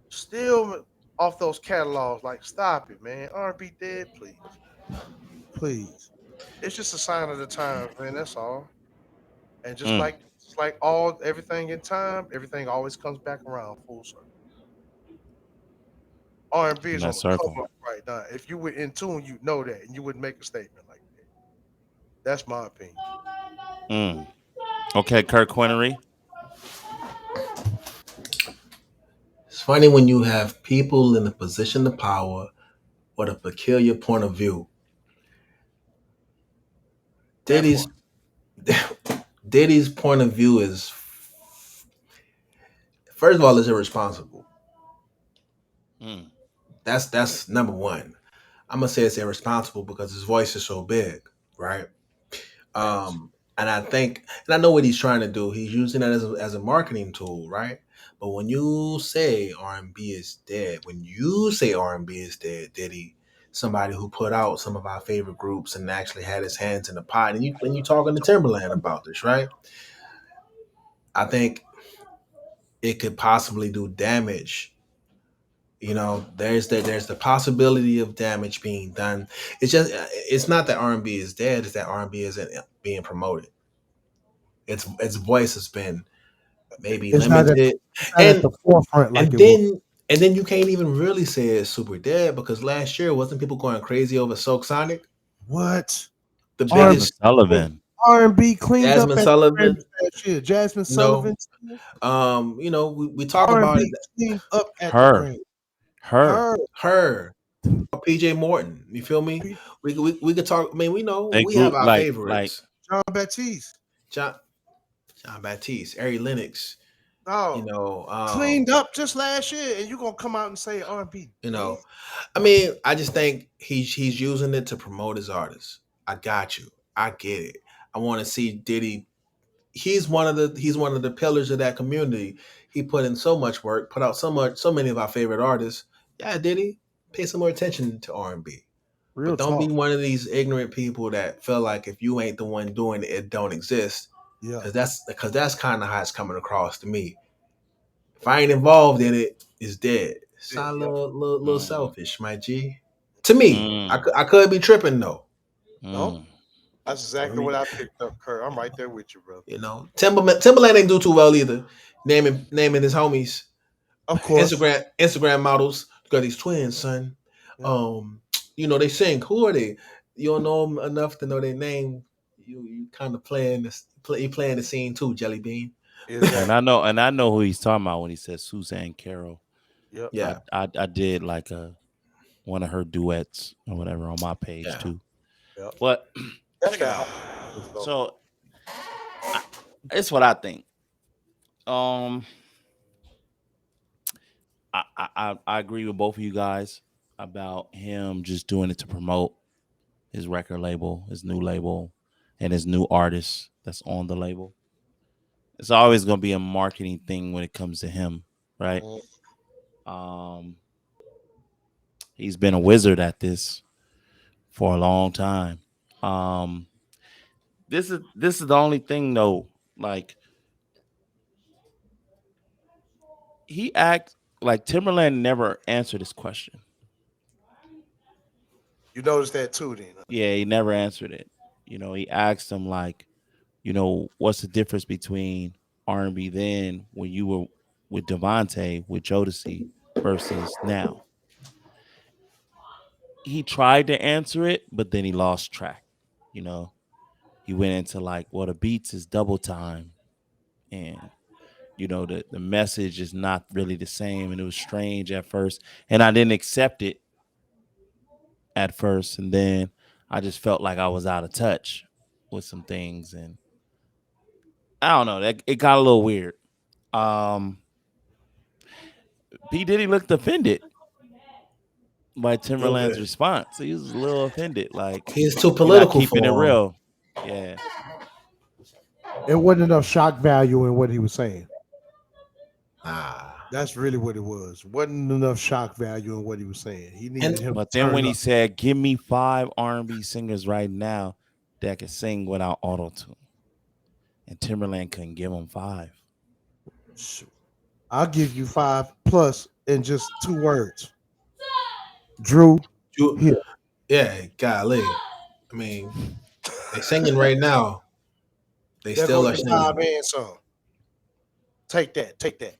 still off those catalogs. Like, stop it, man. R&B dead, please, please. It's just a sign of the times, man. That's all. And Mm. just like all everything in time, everything always comes back around full circle. R&B In is that on the come circle. up right now. If you were in tune, you'd know that, and you wouldn't make a statement like that. That's my opinion. Mm. Okay, Kirk Quinnery. It's funny when you have people in a position of power with a peculiar point of view. That Diddy's part. Diddy's point of view is, first of all, is irresponsible. Mm. That's number one. I'm gonna say it's irresponsible because his voice is so big, right? Facts. And I think, and I know what he's trying to do. He's using that as a marketing tool, right? But when you say R&B is dead, when you say R&B is dead, Diddy, somebody who put out some of our favorite groups and actually had his hands in the pot, and you talking to Timberland about this, right? I think it could possibly do damage. There's the possibility of damage being done. It's not that R&B is dead. It's that R&B isn't being promoted. Its voice has been maybe It's not at limited, it's not at and the forefront like and it was. then you can't even really say it's super dead because last year wasn't people going crazy over Silk Sonic, What? the Jasmine biggest Sullivan. R&B cleaned up Jasmine at the Sullivan. Grammys last year. Jasmine You know, Sullivan, too. we talk about it. R&B cleaned up at the Her. Grammys. Her. Her, Her, PJ Morton. You feel me? P- We could talk. I mean, we know They we have grew our like favorites. John Baptiste. John John Baptiste, Ari Lennox. You Oh, know, cleaned up just last year, and you gonna come out and say R&B you dead? know. I mean, I just think he's using it to promote his artists. I got you. I get it. I want to see Diddy. He's one of the pillars of that community. He put in so much work, put out so many of our favorite artists. Yeah, Diddy, pay some more attention to R&B. But Real don't be talk. one of these ignorant people that feel like if you ain't the one doing it, it don't exist. Yeah. Because that's kind of how it's coming across to me. If I ain't involved in it, it's dead. Sound a Yep. little mm, selfish, my G. To me, I, mm, cou- I could be tripping though. No, mm. that's Feel exactly me? what I picked up, Kurt. I'm right there with you, brother. Timberland ain't do too well either. Naming his homies Of course. Instagram models. Got these twins, son. Yep. Um, they sing. Who are they? You don't know them enough to know their name. You kind of you playing the scene too, Jelly Bean. Exactly. And I know who he's talking about when he says Suzanne Carroll. Yep. Yeah, I did like one of her duets or whatever on my page yeah. too. Yep. But That's that hard though. so I, it's what I think. Um, I agree with both of you guys about him just doing it to promote his record label, his new label, and his new artist that's on the label. It's always going to be a marketing thing when it comes to him, right? Mm. Um, he's been a wizard at this for a long time. Um, this is the only thing though. Like he act like Timberland never answered this question. You noticed that too, then. Huh? Yeah, he never answered it. He asked him like, what's the difference between R&B then when you were with Devontae, with Jodeci versus now? He tried to answer it, but then he lost track. You know, he went into like, well, the beats is double time, and the message is not really the same, and it was strange at first, and I didn't accept it at first, and then I just felt like I was out of touch with some things, and I don't know, that it got a little weird. Um, P Diddy looked offended by A little Timberland's bit. response. He was a little offended, like He's too you're not political keeping it for him. real. Yeah, It wasn't enough shock value in what he was saying. Ah. That's really what it was. Wasn't enough shock value in what he was saying. He needed And him But to then when turn he up. said, "Give me 5 R&B singers right now that can sing without auto tune," and Timberland couldn't give him 5. Shoot. I'll give you 5 plus in just 2 words. Drew you, Hill. yeah, golly. I mean, they singing right now. They There still goes are your 5 singing. and some. Take that. Take that.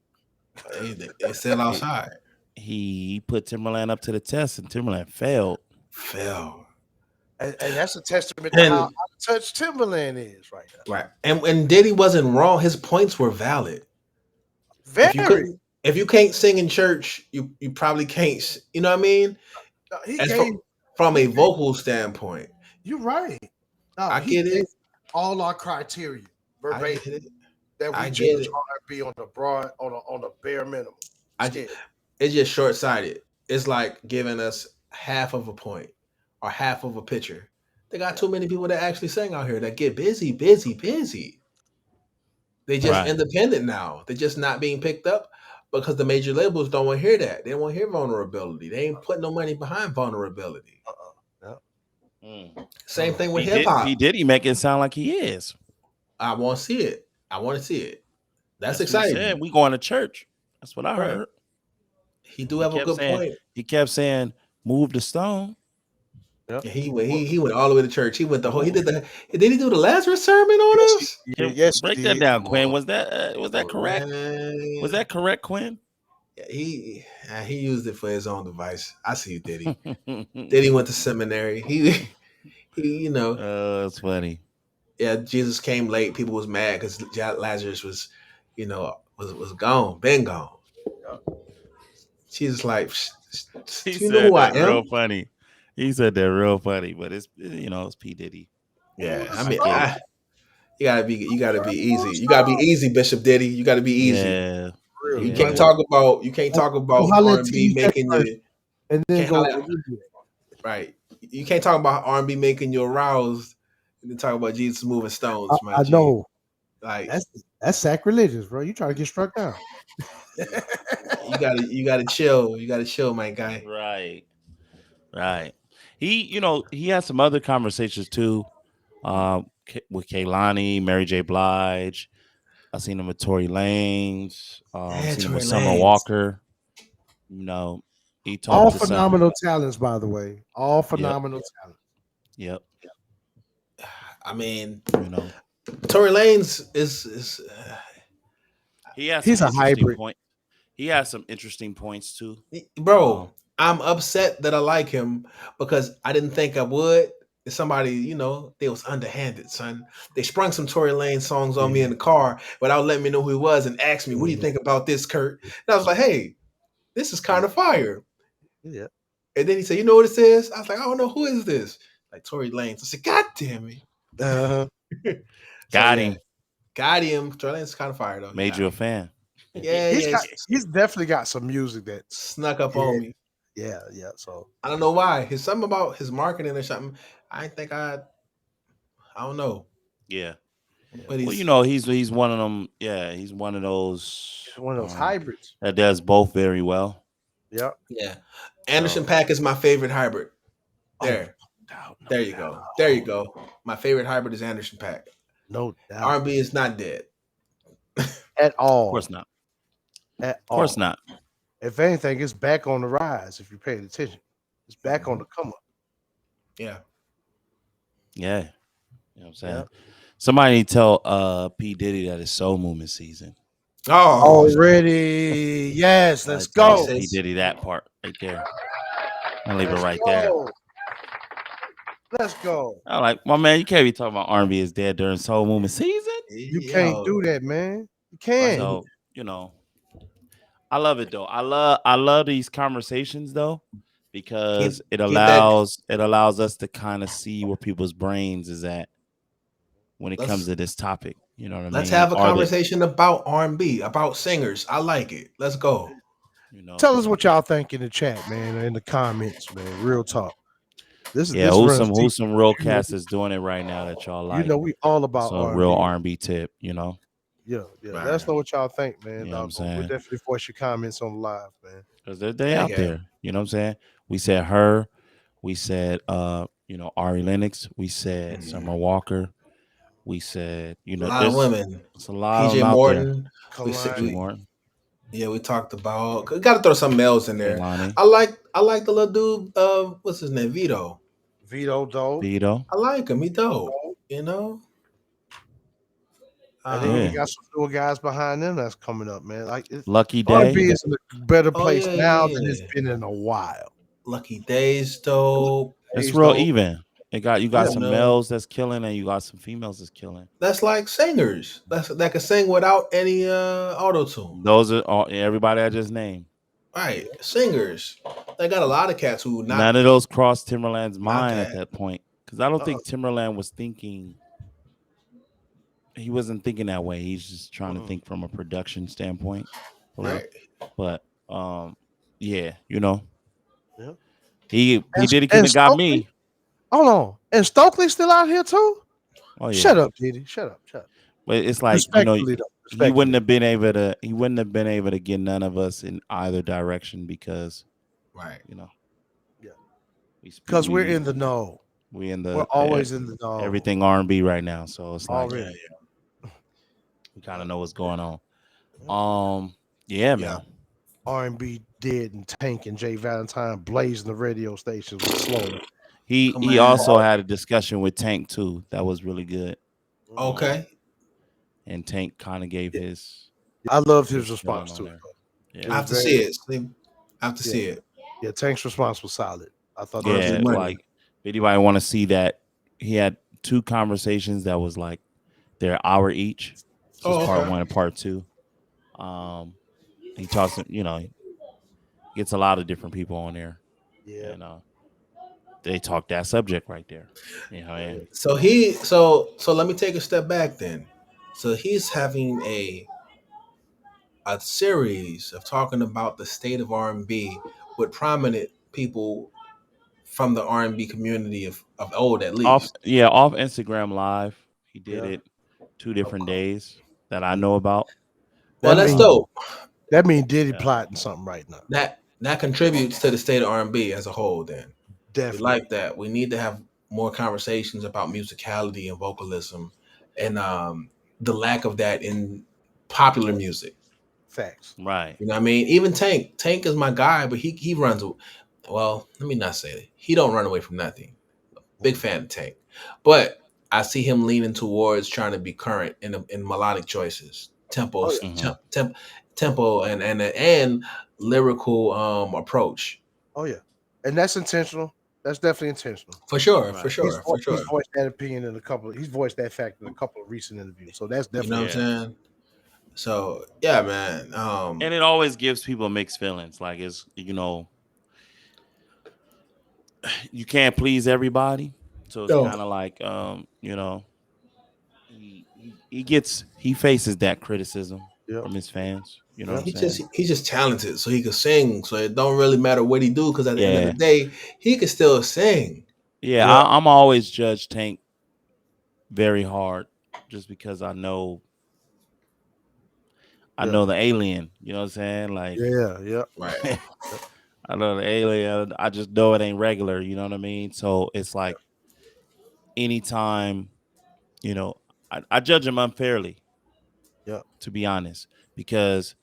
They still He, outside. he put Timberland up to the test, and Timberland failed. Fell. And that's a testament to how out And of touch Timberland is right now. right. And Diddy wasn't wrong. His points were valid. If you Very. couldn't if you can't sing in church, you probably can't you know what I mean? He As gave. from He a gave. vocal standpoint. You're right. No, I he get gave it. all our criteria I verbatim get it. that we I judge get it. R&B on the broad on a bare minimum I scale. it's just short sighted. It's like giving us half of a point or half of a picture. They got too many people that actually sing out here that get busy, busy, busy. They just Right. independent now. They're just not being picked up because the major labels don't want to hear that. They don't want to hear vulnerability. They ain't putting no money behind vulnerability. Yeah. Mm. Same thing with P hip Diddy, hop. P Diddy make it sound like he is. I want to see it. I want to see it. That's That's what he said. exciting. We going to church. That's what I Right. heard. He do He have a kept good saying. point. He kept saying, "Move the stone." Yep. He went all the way to church. He went the whole. He Move. did the. Did he do the Lazarus sermon Yes, on us? he did. Can Yes, he break that did. down, Come Quinn. on, Was that correct? Was man. that correct, Quinn? Yeah, he used it for his own device. I see you, Diddy. Diddy went to seminary. He It's funny. yeah. Jesus came late. People was mad because Lazarus was, was gone, been gone. Jesus like, He do you know said who I that real am? funny. He said that real funny, but it's P Diddy. Yeah, I I mean, get it. you gotta be easy. You gotta be easy, Bishop Diddy. You gotta be easy. Yeah, Really. yeah. You can't talk You about holler R at and B TJ making first you and then can't go. holler right. You can't talk about R and B making you aroused and then talk about Jesus moving stones, my I G. know Like that's sacrilegious, bro. You trying to get struck down. you gotta chill. You gotta chill, my guy. Right, right. He had some other conversations too, with Kaylani, Mary J. Blige. I seen him with Tory Lanez. Yeah, Seen him with Tory Summer Lanez. Walker. You know, he talked All to some. phenomenal talents, by the way. All Yep, phenomenal talents. yep. I mean, You know, Tory Lanez is he has some He's a interesting hybrid. point. He has some interesting points too. bro. I'm upset that I like him because I didn't think I would. Somebody, they was underhanded, son. They sprung some Tory Lane songs on me Yeah, in the car without letting me know who he was and asked me, "What do you yeah, think about this, Kurt?" And I was like, "Hey, this is kind of fire." yeah. And then he said, "You know what it says?" I was like, "I don't know who is this." Like Tory Lanez. I said, "God damn Uh-huh. it!" So Got yeah, him. got him. Tory Lanez is kind of fire though. He Yeah. Made got you a me. fan. Yeah, He's yeah. got. He's definitely got some music that's. Snuck up Yeah, on me. yeah. So I don't know why. His something about his marketing or something. I think I don't know, Yeah. but Well, he's he's one of them. Yeah, he's one of he's those one of those hybrids. that does both very well. Yeah. yeah. Anderson So, Paak is my favorite hybrid. Oh, There, no there you doubt. go. There you go. My favorite hybrid is Anderson Paak. No doubt. R&B is not dead. At of all. course not. At Of course all. not. If anything, it's back on the rise. If you're paying attention, it's back on the come up. Yeah. Yeah. You know what I'm saying? Yeah. Somebody need to tell P. Diddy that it's soul movement season. Oh, Already, yes. Let's Tell go. P. says Diddy that part right there. I'll leave it Let's right there. go. Let's go. I'm like, my man, you can't be talking about R&B is dead during soul movement season. You can't yo, do that, man. You right. can't. So, I love it though. I love these conversations though, because Keep that. it allows us to kind of see where people's brains is at when it comes Let's to this topic. You know what I let's mean? have a conversation about R&B, about singers. I like it. Let's go. you know, Tell us what y'all think in the chat, man, or in the comments, man. Real talk. Yeah, this runs deep. who's some real You know, cats is doing it right now that y'all you like? know, we all It's about a R and real B. R&B tip, you know. Yeah, yeah. Let us Right. know what y'all think, man. You know what I'm Doggone. We'll saying? definitely voice your comments on live, man. Because they Heck out yeah. there. You know what I'm saying? We said her. We said Ari Lennox. We said Summer Mhm. Walker. We said A lot of women. there's a lot of them PJ out there. Morton. PG Kalani. We Morton, yeah, we talked about. Got to throw some males in there. Kehlani, I like the little dude. What's his name? Vito. Vito Dope. Vito. I like him. He dope. You know. And then you Yeah. Um. got some newer guys behind them that's coming up, man. Like Lucky R&B Day. is in a better Oh place yeah, now yeah, than it's yeah. been in a while. Lucky Days dope. It's He's real dope. even. You got Yeah, You some know. males that's killing and you got some females that's killing. That's like singers. That can sing without any auto tune. Those are all, everybody I just named. Right. Singers. They got a lot of cats who None of those crossed Timberland's not mind at that. that point. Because I don't uh-uh. think Timberland was thinking, he wasn't thinking that way. He's just trying to Mm-mm. think from a production standpoint. Yep, Right. But yeah, you know, yep. he And, P Diddy couldn't and have got Stokely, me. hold on. And Stokely still out here too? Oh yeah. Shut up, Diddy. Shut up. Shut up. But it's like, Respectfully though. Respectfully. he wouldn't have been able to get none of us in either direction because, Right. you know, Yeah. we sp- Because we're in the know. we in We're the always in the know. everything R&B right now. So it's like Yeah. Already. we kind Yep. of know what's going on. Yep. Yeah, Yeah. man. R&B Dead and Tank and Jay Valentine blazing the radio stations with Sloan. Come He on. also had a discussion with Tank too. That was really good. Mhm. Um, Okay. and Tank kind of gave Yeah, I loved his feeling response on to it there. though. It I Yeah. was have to very see it. I have to yeah. see it. Yeah, Tank's response was solid. I thought that Worth was his Yeah, good. money. like if anybody want to see that, he had two conversations that was like they're hour each. So it's Oh, part okay. one and part two. Um, he talks, gets a lot of different people on there, Yeah. and they talk that subject right there. You know, Yeah. and So let me take a step back then. So he's having a series of talking about the state of R&B with prominent people from the R&B community of old at least. off Instagram Live, he did Yeah. it 2 different Okay. days that I Yeah. know about. Well, That that's means dope. Diddy Yeah, plotting something right now. That contributes to the state of R&B as a whole then. We Definitely. like that. We need to have more conversations about musicality and vocalism and the lack of that in popular music. Facts. right. You know what I mean? Even Tank. Tank is my guy, but he runs. Well, let me not say it. He don't run away from nothing. Big Mhm. fan of Tank, but I see him leaning towards trying to be current in melodic choices, Oh yeah. tempos, Hmm. tempo, and lyrical approach. Oh yeah. And that's intentional. That's definitely intentional. For sure, for Right. He's sure, for he's sure. voiced that opinion in he's voiced that fact in a couple of recent interviews. So that's You know definitely what I'm Yeah. saying? So yeah, man. And it always gives people mixed feelings. Like it's you can't please everybody, so it's No. kind of like he faces that criticism yep. from his fans. You know what Yep. I'm saying? He's just talented, so he could sing. So it don't really matter what he do, because at the end of the Yeah, day, he could still sing. yeah. Yep. I'm always judge Tank very hard, just because I Yep. know the alien. You know what I'm saying? Like Yeah. Yep. Right. Yep. I know the alien. I just know it ain't regular. You know what I mean? So it's like anytime you know, I judge him unfairly, Yep. to be honest, because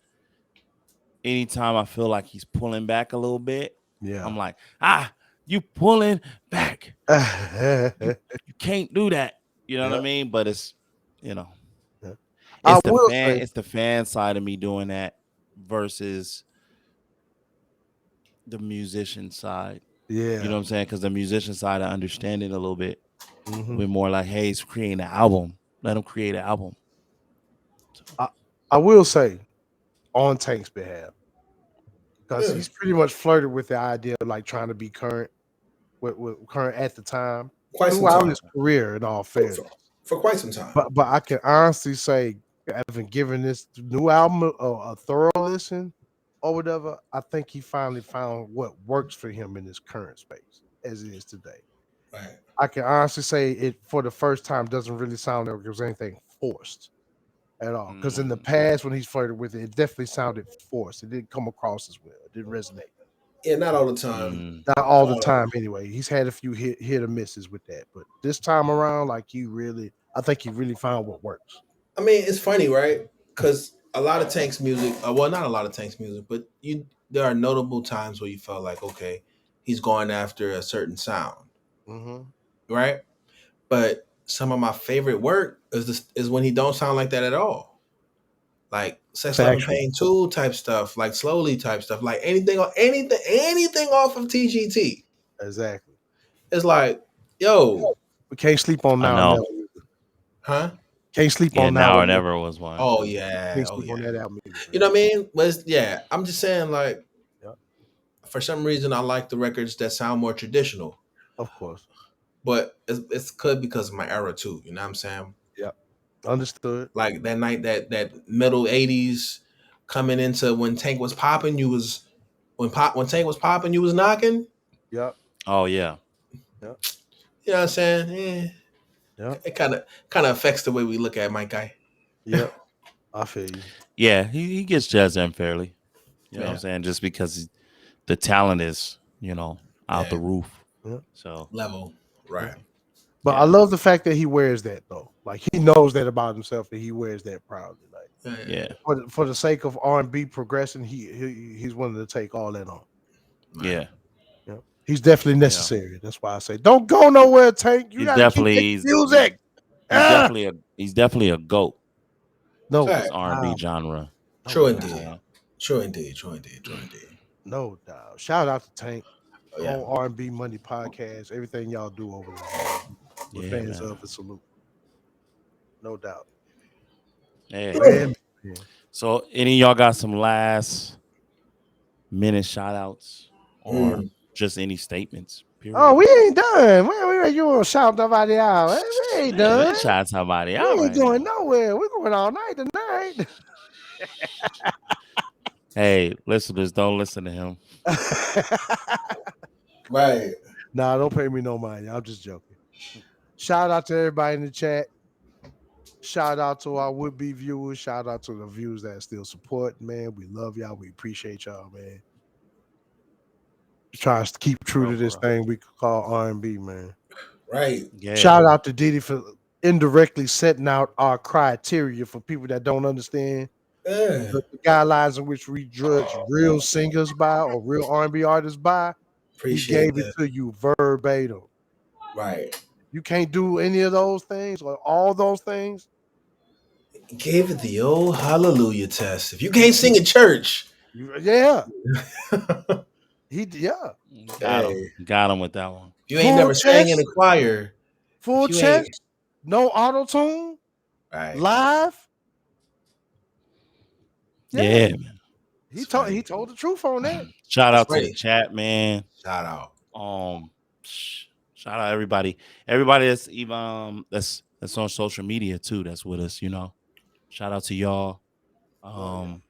anytime I feel like he's pulling back a little bit, Yeah. I'm like, you pulling back. You Yeah. you can't do that. You know what I mean? But you know, Yeah. I will say, it's the fan side of me doing that versus the musician side. You know yeah. what I'm saying? Because the musician side, I understand it a hmm bit more like, hey, he's creating an album. Let him create an album. So, I, I will say on Tank's behalf, because Yeah. he's pretty much flirted with the idea of like trying to be current with current at the time Quite some throughout time. his career. In all For, for, fairness, for quite some time. but I can honestly say, having given this new album a thorough listen or whatever, I think he finally found what works for him in his current space as it is today. Right. I can honestly say it for the first time doesn't really sound like it was anything forced at all. Because in the Mm, past, when he's flirted with it, it definitely sounded forced. It didn't come across as well. It didn't resonate. Yeah, not all the time. mm. Not all the Uh, time, anyway. He's had a few hit or misses with that, but this time around, like I think he really found what works. I mean, it's funny, right? Because a lot of Tank's music, well, not a lot of Tank's music, but there are notable times where you felt like, okay, he's going after a certain sound, Hmm. right? But some of my favorite work is when he don't sound like that at all. Like Sex, Love, and Factual, Pain 2 type stuff, like Slowly type stuff, like anything off of TGT. exactly. It's like, yo, We can't sleep on I now and know. never. huh? Can't sleep Yeah, on now now or and never. never was one. Oh yeah, Can't oh sleep on yeah. that album either, You man. know what I mean? But yeah, I'm just saying, like, Yeah, for some reason, I like the records that sound more traditional. of course. But it's could because of my era too. You know what I'm saying? Yeah, understood. Like that night, that middle '80s coming into when Tank was popping, you was when Tank was popping, you was knocking. Yep, Oh yeah. yep, You know what I'm saying? Yeah. yep, It kind of affects the way we look at Mike Guy. yep. I feel you. Yeah, he gets judged unfairly. You know what I'm Yeah, saying? Just because the talent is, out yeah, the roof. Yeah, So level, yeah. right? But I yeah, love the fact that he wears that though. Like he knows that about himself, and he wears that proudly. Like Yeah, yeah, for the sake of R&B progression, he's willing to take all that on. right. yeah, Yeah, he's definitely yeah. necessary. That's why I say, don't go nowhere, Tank. You He's got to keep definitely making music. Ah! he's definitely a goat to No this Fact. R&B doubt, genre. no True You know what I'm doubt, indeed. saying? True indeed. True indeed. True indeed. no doubt. Shout out to Tank, Oh yeah. whole R&B Money podcast, everything y'all do over there, man. We're Yeah, fans man. of and salute, no doubt. Hey. Man, man. So any of y'all got some last minute shout outs or Mm. just any statements, Oh, period? we ain't done. You want to shout nobody out? We ain't Man, done. let's shout somebody We out ain't right going now. nowhere. We're going all night tonight. Hey, listeners, don't listen to him. Right. Nah, don't pay me no mind. I'm just joking. Shout out to everybody in the chat. Shout out to our would-be viewers. Shout out to the viewers that still support, man. We love y'all. We appreciate y'all, man. Trying to keep true to this For real. thing we call R&B, man. Right. Yeah. Shout out to Diddy for indirectly setting out our criteria for people that don't understand Yeah. the guidelines in which we judge real singers by or real R&B artists by. He Appreciate gave it that. to you verbatim. Right. You can't do any of those things or all those things. Gave it the old hallelujah test. If you can't sing in church, Yeah, yeah. Got him. hey, Got him with that one. if you ain't Full never sang in a chest, choir, if full you ain't chest, no auto tune, right, live. Yeah, Yeah, man. it's he funny. told the truth on that. Shout It's out to the funny. chat, man. Shout out. Um, shout out everybody. Everybody that's even that's on social media too. That's with us. Shout out to y'all. Love y'all.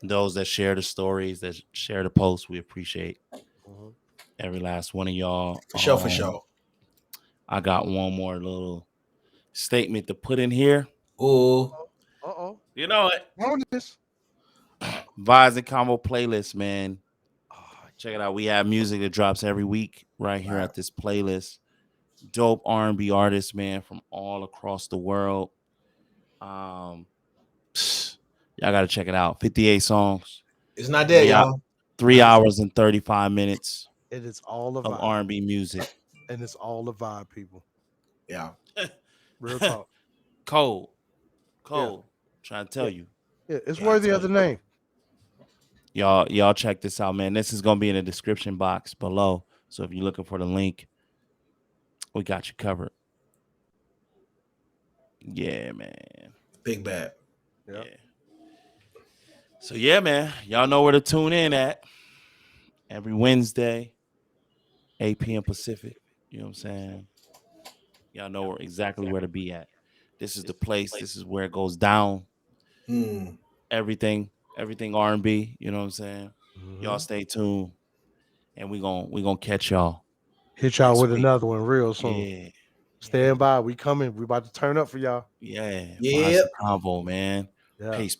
Those that share the stories, that share the posts, we appreciate Mhm. every last one of y'all. For sure, for sure. I got one more little statement to put in here. Ooh. Uh-oh. You know it. Bonus. Vibes and Combo playlist, man. Oh, Check it out. We have music that drops every week right here Right. at this playlist. Dope R&B artists, man, from all across the world. Um, y'all got to check it out. 58 songs, It's not dead, three out, y'all. 3 hours and 35 minutes it is all a of vibe. R&B music. And it's all a vibe, people. Yeah. Real talk. Cold, Yeah. cold. Trying to tell Yeah. you, Yeah. It's Yeah. worthy of the name. y'all check this out, man. This is gonna be in the description box below. So if you're looking for the link, we got you covered. Yeah, man. Big bad. Yeah. Yeah. So yeah, man. Y'all know where to tune in at every Wednesday, 8 p.m. Pacific. You know what I'm saying? Y'all know exactly where to be at. This is the place. This is where it goes down. Hmm. Everything R&B. You know what I'm saying? Y'all Mhm. stay tuned, and we gonna catch y'all Hit y'all next with week. another one real soon. Yeah. Stand by. We coming. We about to turn up for y'all. Yeah. Yep. Awesome convo, man. Yeah. Pace.